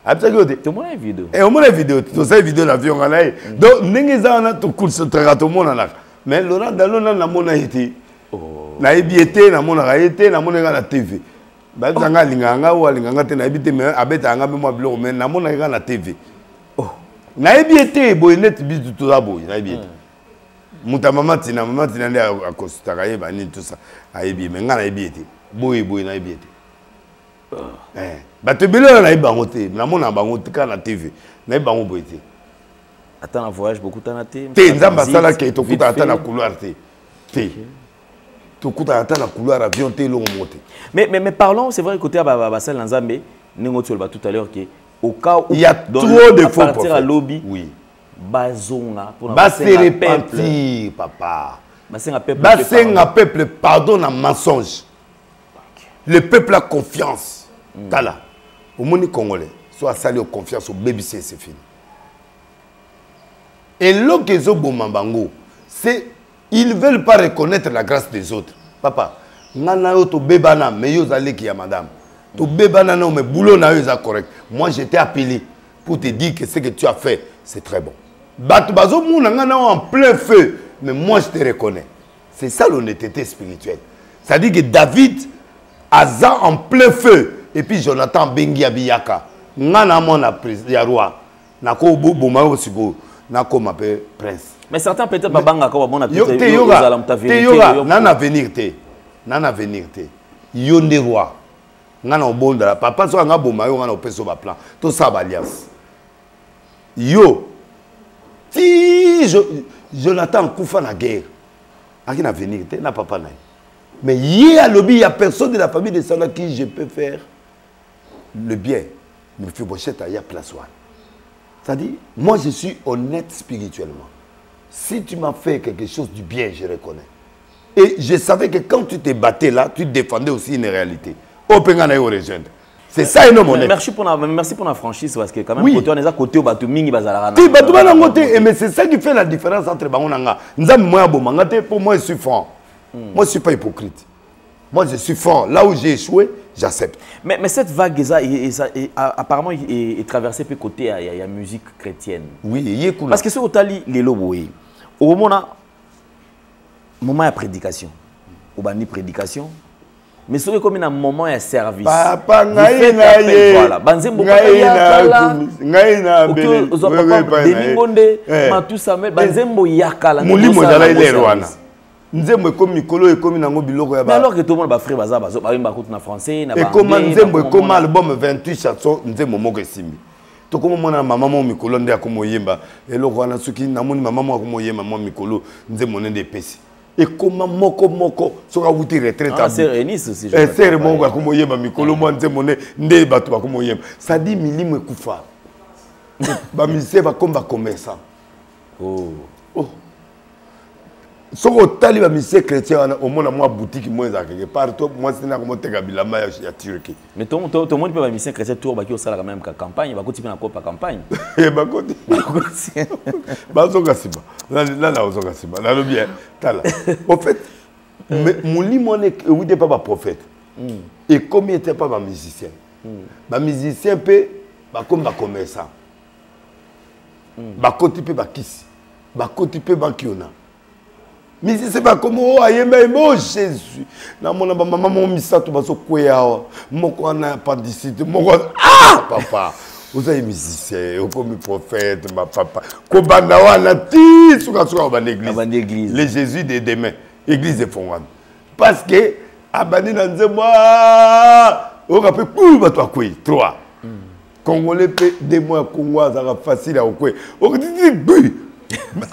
Absako de. To mona vidéo. Et on mona vidéo, to sa vidéo l'avion ngala. Donc ndengeza na to consulter to mona na. Mais Laurent Dalo na mona été. Na ebiete na mona raete na mona na TV. Ba zanga linganga wa linganga te na ebite me abeta anga me mo bilo me na mona na TV. Oh. Na ebiete boynet bitu to la boy na ebiete. Muta mama tina nde akostaka ye ba ni tout ça. Ayebi me nga na ebiete. Boy na ebiete. Ba te bilo na ebango te na mona bango te na TV. Na ebango boyete. Attends un voyage beaucoup tant te. Te nzamba sala ke to kuta ata na couloir te. Te. Tout coup à la couloir avion té long monté. Mais parlons, c'est vrai côté à Basel Nzambe, nous tout à l'heure que au cas où il y a trop de faux prophètes à lobby. Oui. Bazonga pour se repentir papa. Basenga peuple pardonne un mensonge. Le peuple a confiance. Tala. Au monde congolais, soit sali confiance au baby c'est fini. Et l'okezo bomambango, c'est ils ne veulent pas reconnaître la grâce des autres. Papa, nana yo to bebana mais yo zali ki ya madame. To bebana non mais boulot na yo est correct. Moi j'étais appelé pour te dire que ce que tu as fait, c'est très bon. Batu bazo mouna nana en plein feu, mais moi je te reconnais. C'est ça l'honnêteté spirituelle. Ça dit que David Aza en plein feu et puis Jonathan Bengi Abiyaka. Nana mona ya roi. Nako bobo ma osiko. Nako m'appelle prince. Mais certains peut-être pas banga comme bon appétit. Te yoga, nana venir te. Nana venir te. Yonde roi. Nana obonda papa so nga boma yo nga opeso ba plan. To sa ba alliance. Yo. Si Jonathan Koufa na guerre. Aki na venir te na papa na. Mais hier à lobby il y a personne de la famille de Sana qui je peux faire le bien. Me fait bochette à ya place one. C'est-à-dire moi je suis honnête spirituellement. Si tu m'as fait quelque chose du bien, je reconnais. Et je savais que quand tu te battais là, tu défendais aussi une réalité. C'est ça, non, mon merci pour la franchise, parce que quand même, oui. Côté, on est à côté, mais c'est ça qui fait la différence entre Bangonanga. Pour moi, je suis franc. Moi, je ne suis pas hypocrite. Moi, je suis franc. Là où j'ai échoué, j'accepte. Mais cette vague, apparemment, est traversée par côté, il y a musique chrétienne. Oui, parce que ce que tu as dit, les lobos, au moment de prédication, au moment de prédication, mais c'est comme un moment de service. Papa, voilà. Banzembo yakala. Yakala. Nzembo comme Mikolo et comme Nango Biloko ya ba. Mais alors que tout le monde va frère baza bazo ba na français na ba. Et comme Nzembo comme album 28 chansons Nzembo moko simbi. To comme mona maman mo Mikolo ndé akomo yemba. Et loko na suki na moni maman mo akomo yemba mo Mikolo Nzembo ndé pesi. Et comme moko soka wuti retraite. Ah c'est Renis aussi. Et c'est mo akomo yemba Mikolo mo Nzembo ndé bato akomo yemba. Ça dit milimo kufa. Ba musicien va comme va commerçant. Oh. Si on a des musiciens chrétiens, au moins une boutique quelque part, moi c'est un peu de Turquie. Mais tout le monde peut être musicien chrétien, tout le monde peut faire la même campagne, il va continuer à faire campagne. Il va continuer. En fait, mon limon n'est pas prophète. Et comme il n'était pas un musicien, un musicien peut comme un commerçant. Un côté peut kiss, un côté peut kiona. Mais c'est pas comme oh Jésus. Na mona ba maman mon misato baso kwea. Moko na appendicite. Moko ah papa. Vous êtes musicien, vous comme prophète, ma papa. Kobanda wana ti suka ba l'église. Les Jésus de demain, église de Fongan. Parce que abandi na nzembo on rappelle pour ba toi quoi 3. Congolais pe 2 mois Congo ça va facile à quoi. On dit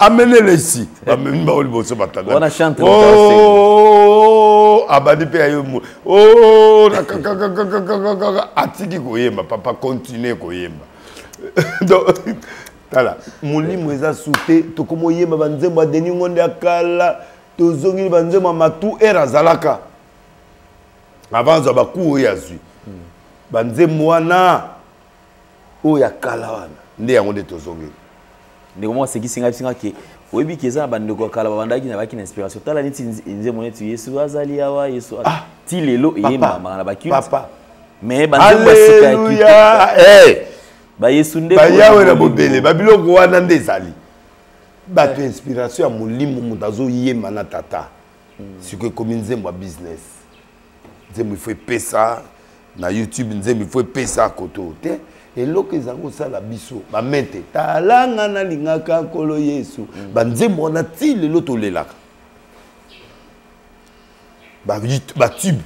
amenez-les ici. On a chanté. Oh, abadi pe ayo. Oh, atiki koyemba, papa continue koyemba. Donc, voilà. Muli mweza souté, to komo yemba banzemba deni ngonde akala, to zongi banzemba matu era zalaka. Avant za baku yazui. Banzemba wana o ya kala wana. Nde yango de to zongi. De comment c'est qui singa que oyebi keza bandeko kala babandaki na baki na inspiration tala niti nze monetu Yesu azali awa Yesu ti lelo eyemba na baki papa mais bandeko basika alléluia ba Yesu nde ba yawe na bobele babiloko wana nde ezali bato inspiration ya molimo mutazo yemba na tata siko comme nzembo business nzembo il faut pesa na YouTube nzembo il faut pesa koto te. Et l'eau que zango sala biso ba mente talanga na lingaka kolo Yesu ba nzembo na ti le loto lelaka ba tube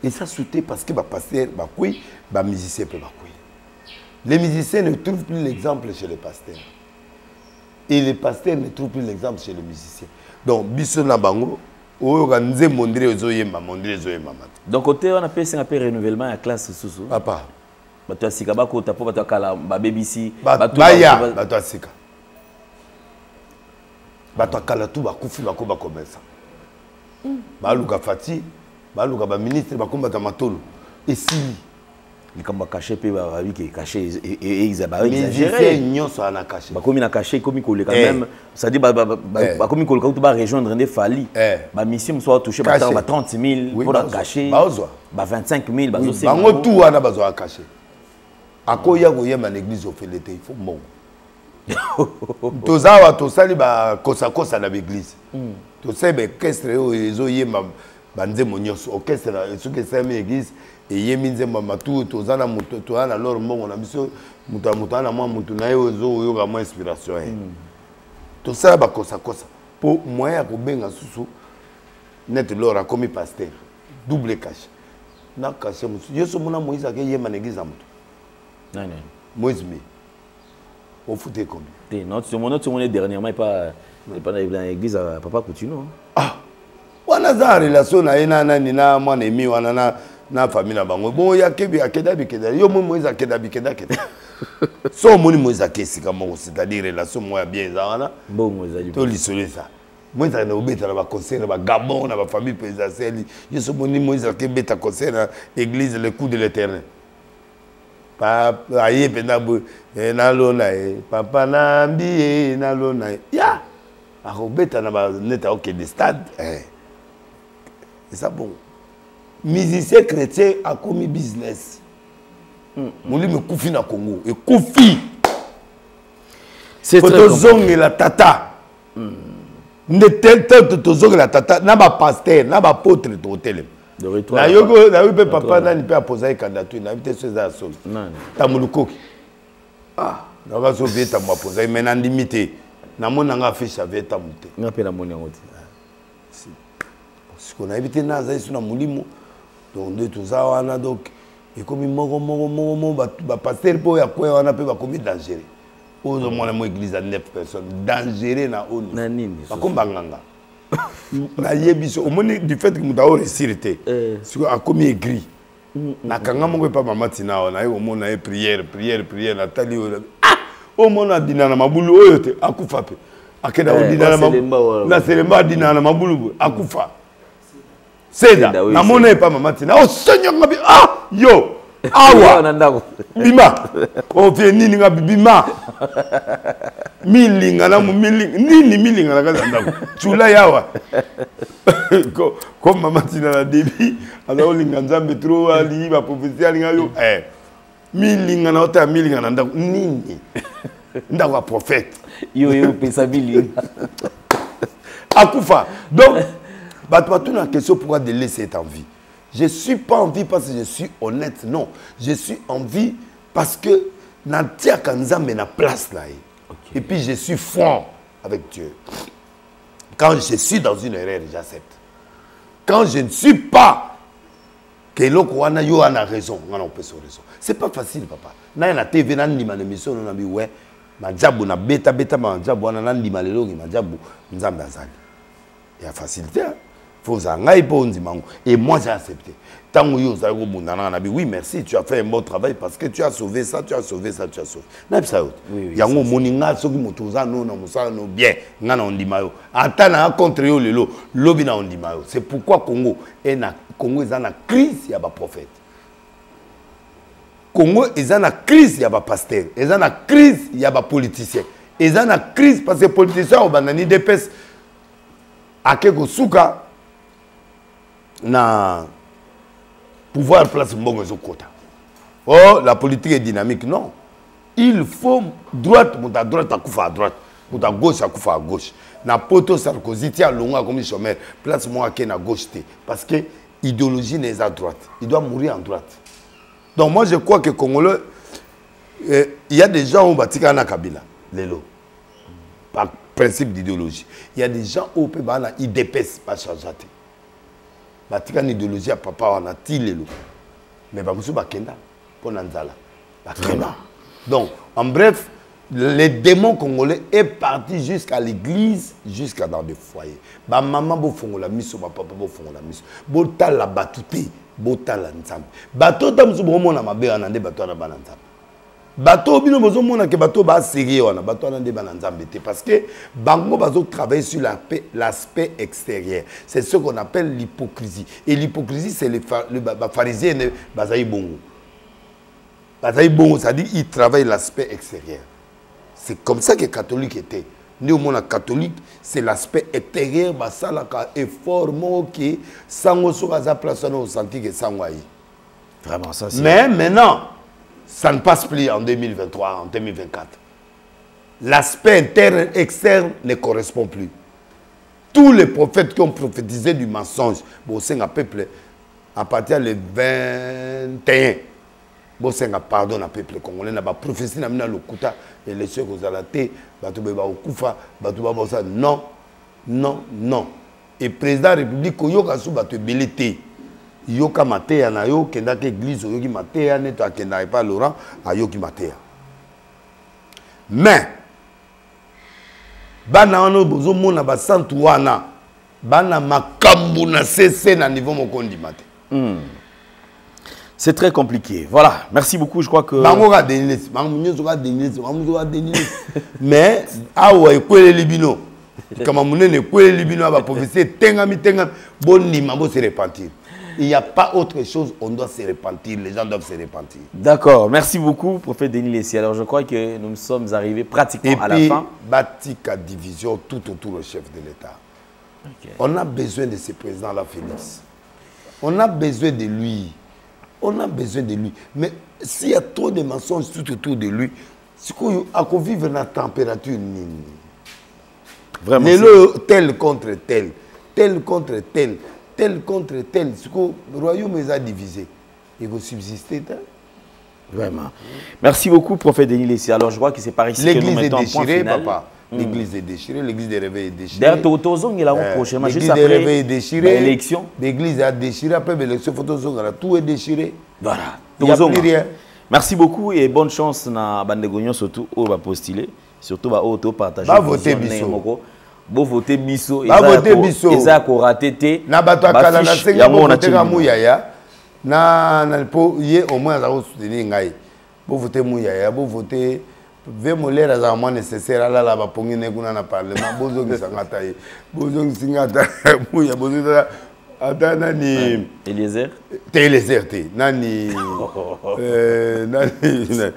et ça sauté parce que ba pasteur ba kui ba musicien peut ba kui. Les musiciens ne trouvent plus l'exemple chez les pasteurs et les pasteurs ne trouvent plus l'exemple chez les musiciens. Donc biso na bango o ga nzembo ndire zoyemba mondire zoyemba mat. Donc côté on appelle ça un peu renouvellement à classe sous papa bato asika bako tapo bato kala ba BBC bato asika bato kala tout ba kufi bako ba commerce ba luka fati ba luka ba ministre ba komba matolo et si les kamba caché pe ba vi ke caché et exagéré exagéré nyonso ana caché ba komi na caché komi ko le quand même ça dit ba komi ko le tout ba rejoindre des fali ba mission soit touché ba 30 000 pour la cacher ba 25 000 ba zo bango tout wana ba zo caché. Akoya goyema l'église au Félete, il faut mon. Tozawa tosali ba kosa na l'église. To sebe orchestre ezo yema banze monyoso orchestre ce que c'est une église et yeminze mama tout tozana muto to ana lor mongo na biso muta na mwa mutu na yo zo yoga mo inspiration. To sala ba kosa pour moyen ko benga susu net lora comme pasteur double cash. Na cash musu yeso mona Moïse ke yema na église amuto. Non. Moïse, on foutait combien? Notre monde dernièrement n'est pas dans l'église à Papa Coutinho. Ah, on a des relations na moi na famille na bango. Bon, il y a kedabi. Yo Moïse a kedabi. So moni Moïse akesika moko, c'est-à-dire relation moi bien ezana. Bon Moïse ali. To lisole ça. Moïse na obeta na ba concert na ba Gabon na ba famille présidentielle. Yo so moni Moïse akebeta concert na église le coup de l'Éternel. Papa aye pena bo na lona papa na mbi na lona. Ya. Akobeta na ba neta OK de stade. C'est ça bon. Musicien chrétien a commis business. Mouli me koufi na Congo. Et koufi. C'est très compliqué. La tata. Ne tel tozong la tata. Na ba pasteur, na ba potre to hôtel. De retour. Na yogo, na yogo papa na ni pe poser candidature. Na bité sur ça sol. Non. Ta mulukoki. Ah. Na ba so vieta mo poser mais na limité. Na mona nga fiche avec ta muté. Na pe na moni ngoti. Parce qu'on a évité na za sur na mulimo. Donc de tout ça on a donc et comme mogo ba pasteur po ya quoi on a pe ba commis dangereux. Aux moins la église à 9 personnes dangereux na onu. Na nini. Ba komba nganga. Na yebiso au moins du fait que muta o récité. Sur a commis aigri. Na kanga mongo pa mama tina on a au moins na prière na tali au moins na dina na mabulu oyo te akufa pe. Akeda o dina na mabulu. Na selemba dina na mabulu akufa. Seda, na mona pas maman tina. Oh Seigneur ngabi yo. Awa. Bima. On fait nini ngabi bima. Milinga na nini milinga na kaza ndako. Chula yawa. Comme maman tina na débit, alors linga nzambe trop ali ba prophétie linga yo. Milinga na ota milinga na ndako nini. Ndako prophète. Yo pesa milinga. Akufa. Donc tu as une question pourquoi de laisser être en vie. Je ne suis pas en vie parce que je suis honnête, non. Je suis en vie parce que Nantia Kanzambe na place là. Et puis je suis franc avec Dieu. Quand je suis dans une erreur, j'accepte. Quand je ne suis pas, que l'autre a raison, on peut se raison. C'est pas facile, papa. Na TV na ndima na mission na bi ouais, ma jabu na beta ma jabu na ndima lelo ma jabu nzambe azali. Il y a facilité. Et moi j'ai accepté. Tant que oui, merci, tu as fait un bon travail parce que tu as sauvé ça, tu as sauvé ça, tu as sauvé. Il y a un moninga qui est bien. C'est pourquoi Congo est en crise, il y a un prophète. Congo est en crise, il y a un pasteur. Il y a en crise, il y a un politicien. Il y a en crise parce que les politiciens ont banani des pèses. À quelque souka. Na pouvoir place mbongo zokota. Oh, la politique est dynamique, non. Il faut droite, à droite à koufa à droite, à gauche à koufa à gauche. Na poto Sarkozy tia longa comme chômeur, place moi qui na gauche té parce que idéologie n'est à droite. Il doit mourir en droite. Donc moi je crois que Congolais il y a des gens au Batika na Kabila, lelo. Par principe d'idéologie. Il y a des gens au Pébana, ils dépaissent pas changer. Batika une idéologie à papa on a tilelo. Mais bakusu bakenda pour nanzala. Bakenda. Donc en bref, les démons congolais est parti jusqu'à l'église, jusqu'à dans des foyers. Ba maman bo fongola miso, ba papa bo fongola miso. Bo tala batuté, bo tala nzambe. Bato tamsu bo mona mabe anande bato na bananzambe. Bato bino bozo mona ke bato ba sérieux wana, bato anande bananzambe te parce que bango bazo travailler sur l'aspect extérieur. C'est ce qu'on appelle l'hypocrisie. Et l'hypocrisie c'est les pharisiens bazaï bongo. Bazaï bongo, ça dit ils travaillent l'aspect extérieur. C'est comme ça que les catholiques étaient. Nous, on catholique, c'est l'aspect extérieur, basalaka effort, qui sango sur la place au senti que sangwaï. Vraiment ça. Mais maintenant, ça ne passe plus en 2023, en 2024. L'aspect interne, externe ne correspond plus. Tous les prophètes qui ont prophétisé du mensonge, bon, c'est un peuple à partir du 21. Bon, c'est un pardon à peuple congolais. On a prophétie dans le Kuta, et les choses aux alatés, non, non, non. Et président de la République, il y a des belité. Il y a des matéa, il y a des églises, il y a des matéa, il y a pas Laurent, il y a des matéa. Mais, bana ono bozo mona ba santuana, bana makambu na cessé na niveau mokondi maté. C'est très compliqué. Voilà, merci beaucoup. Je crois que... Mais, il n'y a pas autre chose, on doit se repentir, les gens doivent se repentir. D'accord, merci beaucoup, prophète Denis Lessi. Alors je crois que nous sommes arrivés pratiquement à la fin. Batika division tout autour du chef de l'État. Okay. On a besoin de ce président-là, Félix. On a besoin de lui. On a besoin de lui. Mais s'il y a trop de mensonges tout autour de lui, c'est qu'on vivre dans la température. Vraiment. Tel contre tel, tel contre tel. Tel contre tel, ce que le royaume est divisé. Il va subsister. Vraiment. Merci beaucoup, prophète Denis Lessi. Alors, je crois que c'est par ici que nous mettons un point final. Papa. L'église est déchirée, l'église des réveils est déchirée. D'ailleurs, prochainement, juste après réveils est déchirée, l'élection. L'église a déchiré, après l'élection, tout est déchiré. Voilà. Il n'y a plus rien. Merci beaucoup et bonne chance dans Bandegognon, surtout au postuler, surtout au partager. Va voter Bissot. Bo voter biso eza ko raté na bato akala na senga bo voter muyaya na po ye au moins za soutenir ngai bo voter muyaya bo voter ve molera za moins nécessaire ala la ba pongi ne kuna na parlement bozo ngisangata ye bozo ngisingata muya bozo ata nani Eliezer te nani nani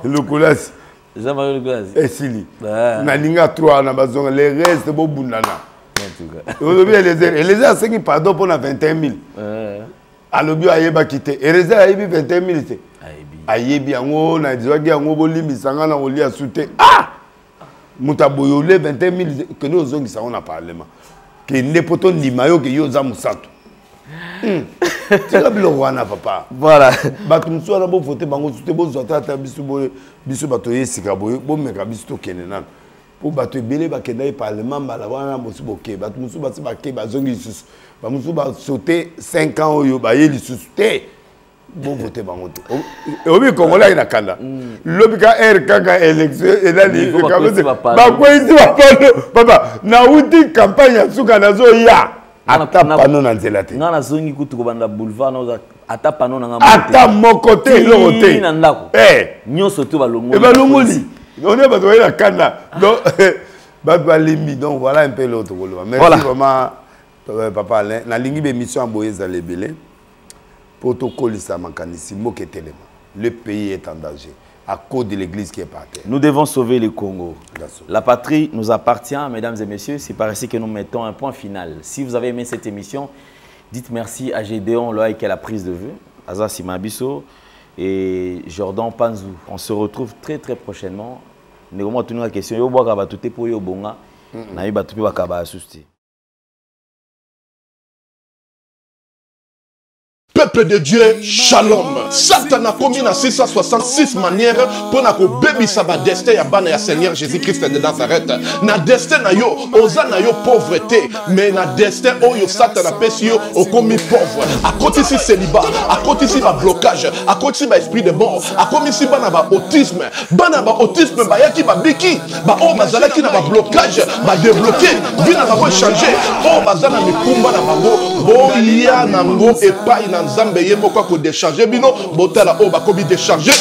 Lukulas Jean-Marie Lukulas. Esili. Nalinga 3 na bazonga les restes bo bundana. Aujourd'hui Eliezer a signé pardon pour na 21 000. Alobi ayeba kité. Eliezer ayebi 21 000 c'est. Ayebi yango na diwaki yango bolimi sanga na oli asute. Ah! Mutaboyole 21 000 que nous zongi ça on a parlement. Que nepoto ndimayo que yo za musato. Papa. Voilà. Batumso na bo voter bango soute bo zota ta biso bato yesika boyo bo meka biso kenenan. Po bato ebele ba kenda parlement bala wana bosu boke batumso ba se ba ke ba zongi susu. Ba musu ba sauter 5 ans oyo ba yeli susu te. Bo voter bango te. Obi Congolais na kanda. Lobika kaka élection et là li ba ko isi papa na uti campagne suka nazo ya. Ata pano na nzela te. Ngana zongi kutu ko banda boulevard na ata pano na ngamba. Ata moko te lo te. Na ndako. Nyoso to balongo. E balongoli. On est pas la kana. Donc balimbi. Donc voilà un peu l'autre rôle. Merci vraiment papa Alain. Na lingi be mission boyeza lebele. Protocole ça makanisi moke telema. Le pays est en danger à cause de l'église qui est par terre. Nous devons sauver le Congo. La patrie nous appartient, mesdames et messieurs. C'est par ici que nous mettons un point final. Si vous avez aimé cette émission, dites merci à Gédéon Loïc qui a la prise de vue, Aza Simabiso et Jordan Panzou. On se retrouve très très prochainement. Nous avons une question. Peuple de Dieu, shalom. Satan a commis dans 666 manières pour nous bébi sa destin ya bana ya Seigneur Jésus-Christ de Nazareth. Na destin na yo, oza na yo pauvreté, mais na destin oyo Satan a péché yo au commis pauvre. À côté si célibat, à côté si ba blocage, à côté si ba esprit de mort, à côté si bana ba autisme ba yaki ba biki, ba o bazala ki na ba blocage, ba débloquer, vina ba changer. O bazala mi kumba na bango, bo ya na ngo epai na Nzambe ye moko ko décharger bino botala o bakobi décharger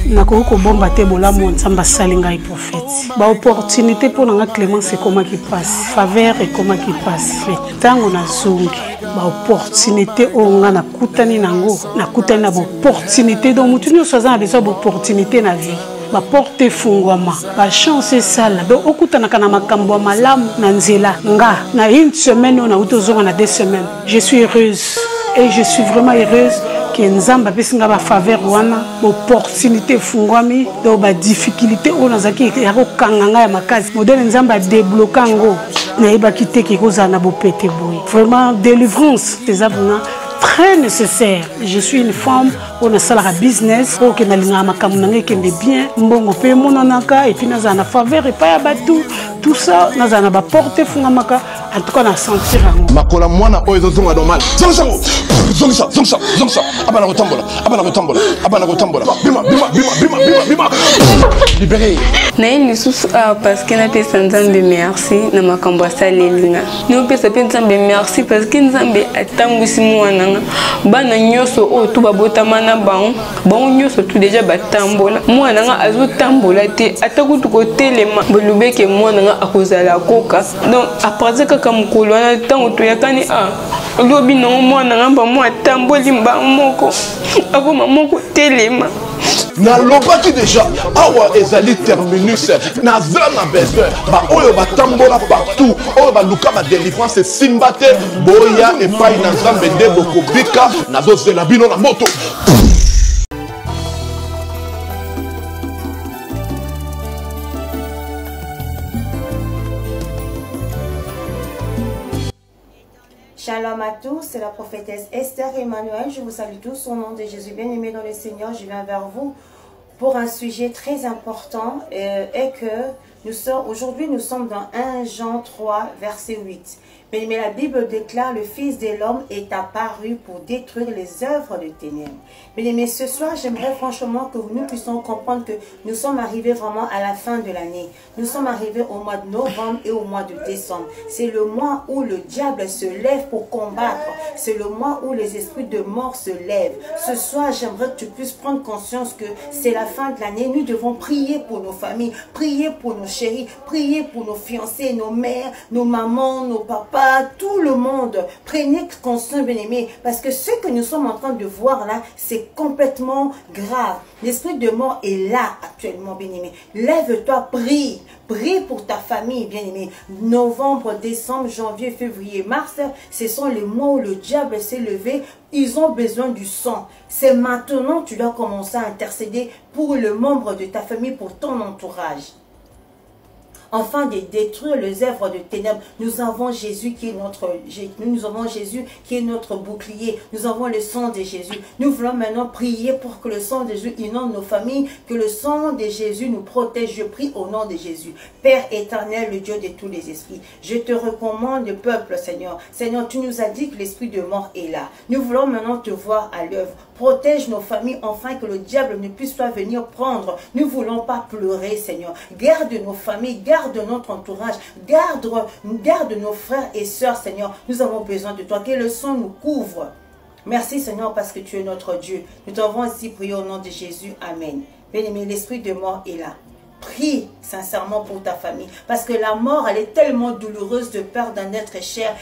nakoko ko bomba te bolamo Nzambe salinga et prophète ba opportunité pour nga Clémence comment qui passe faveur et comment qui passe tango na zungi ba opportunité o nga na kutani nango na kutani na opportunité donc mutu nyo soza na besoin d'opportunité na vie ba porte fungwama ba chance sala do okutana kana makambo malamu na nzela nga na une semaine on a utozonga na 2 semaines je suis heureuse et je suis vraiment heureuse que Nzamba pesinga ba faveur wana opportunité fungwami do ba difficulté on azaki ya ko kanganga ya makazi modèle Nzamba débloquer ngo na iba kiteke ko zana bo pété boy vraiment délivrance des avuna très nécessaire. Je suis une femme, on a ça business, pour que nous ayons bien, mbongo pe monanaka et puis nous avons faveur et pas batou. Tout ça, nous avons porté fondamaka En tout cas, on a senti rango. Makola mwana oyo zonga normal. Zonga. Abana kotambola. Bima. Libéré. Na sous parce que na pesa nzambe merci na makambo asalelinga. No pesa pe nzambe merci parce que nzambe atambwisi mwana nga. Bana nyoso o to babotama na bango. Bango nyoso tout déjà batambola. Mwana nga azotambola te atakutu ko telema. Bolubeke mwana nga akozala koka. Donc à partir kaka mukolo na tango to yakani lobi no mwana nga ba mo atamboli mba moko. Akoma moko telema. Na lobaki déjà awa ezali terminus na zana besoin ba oyo batambola partout oyo baluka ba délivrance simbate boya et pas na nzambe nde bokobika nazozela bino na moto. Shalom à tous, c'est la prophétesse Esther Emmanuel. Je vous salue tous au nom de Jésus. Bien-aimés dans le Seigneur, je viens vers vous pour un sujet très important et que aujourd'hui nous sommes dans 1 Jean 3, verset 8. Mais la Bible déclare, le Fils de l'homme est apparu pour détruire les œuvres de ténèbres. Mais ce soir, j'aimerais franchement que nous puissions comprendre que nous sommes arrivés vraiment à la fin de l'année. Nous sommes arrivés au mois de novembre et au mois de décembre. C'est le mois où le diable se lève pour combattre. C'est le mois où les esprits de mort se lèvent. Ce soir, j'aimerais que tu puisses prendre conscience que c'est la fin de l'année. Nous devons prier pour nos familles, prier pour nos chéris, prier pour nos fiancés, nos mères, nos mamans, nos papas, tout le monde. Prenez conscience, bien-aimés, parce que ce que nous sommes en train de voir là, c'est complètement grave. L'esprit de mort est là actuellement, bien-aimé. Lève-toi, prie. Prie pour ta famille, bien-aimé. Novembre, décembre, janvier, février, mars, ce sont les mois où le diable s'est levé. Ils ont besoin du sang. C'est maintenant que tu dois commencer à intercéder pour le membre de ta famille, pour ton entourage. Afin de détruire les œuvres de ténèbres, nous avons Jésus qui est notre bouclier. Nous avons le sang de Jésus. Nous voulons maintenant prier pour que le sang de Jésus inonde nos familles, que le sang de Jésus nous protège. Je prie au nom de Jésus. Père éternel, le Dieu de tous les esprits, je te recommande le peuple, Seigneur. Seigneur, tu nous as dit que l'esprit de mort est là. Nous voulons maintenant te voir à l'œuvre. Protège nos familles, afin que le diable ne puisse pas venir prendre. Nous ne voulons pas pleurer, Seigneur. Garde nos familles, garde notre entourage, garde nos frères et sœurs, Seigneur. Nous avons besoin de toi, que le sang nous couvre. Merci, Seigneur, parce que tu es notre Dieu. Nous t'avons ainsi prié au nom de Jésus. Amen. Bien-aimé, l'esprit de mort est là. Prie sincèrement pour ta famille, parce que la mort, elle est tellement douloureuse de perdre un être cher.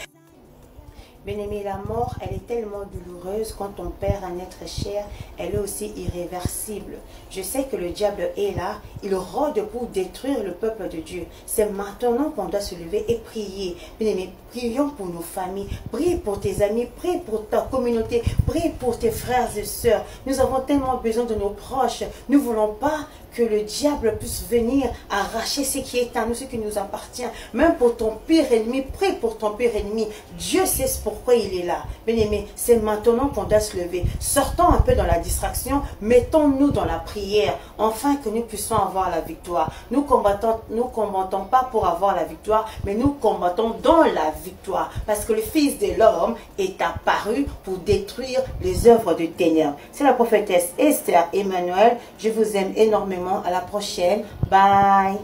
Bien-aimé, la mort, elle est tellement douloureuse quand on perd un être cher, elle est aussi irréversible. Je sais que le diable est là, il rôde pour détruire le peuple de Dieu. C'est maintenant qu'on doit se lever et prier. Bien-aimé, prions pour nos familles, prie pour tes amis, prie pour ta communauté, prie pour tes frères et sœurs. Nous avons tellement besoin de nos proches. Nous ne voulons pas que le diable puisse venir arracher ce qui est à nous, ce qui nous appartient. Même pour ton pire ennemi, prie pour ton pire ennemi. Dieu sait pourquoi il est là. Bien-aimé, c'est maintenant qu'on doit se lever. Sortons un peu dans la distraction, mettons-nous dans la prière, afin que nous puissions avoir la victoire. Nous combattons pas pour avoir la victoire, mais nous combattons dans la victoire. Parce que le Fils de l'homme est apparu pour détruire les œuvres de ténèbres. C'est la prophétesse Esther Emmanuel. Je vous aime énormément. À la prochaine. Bye.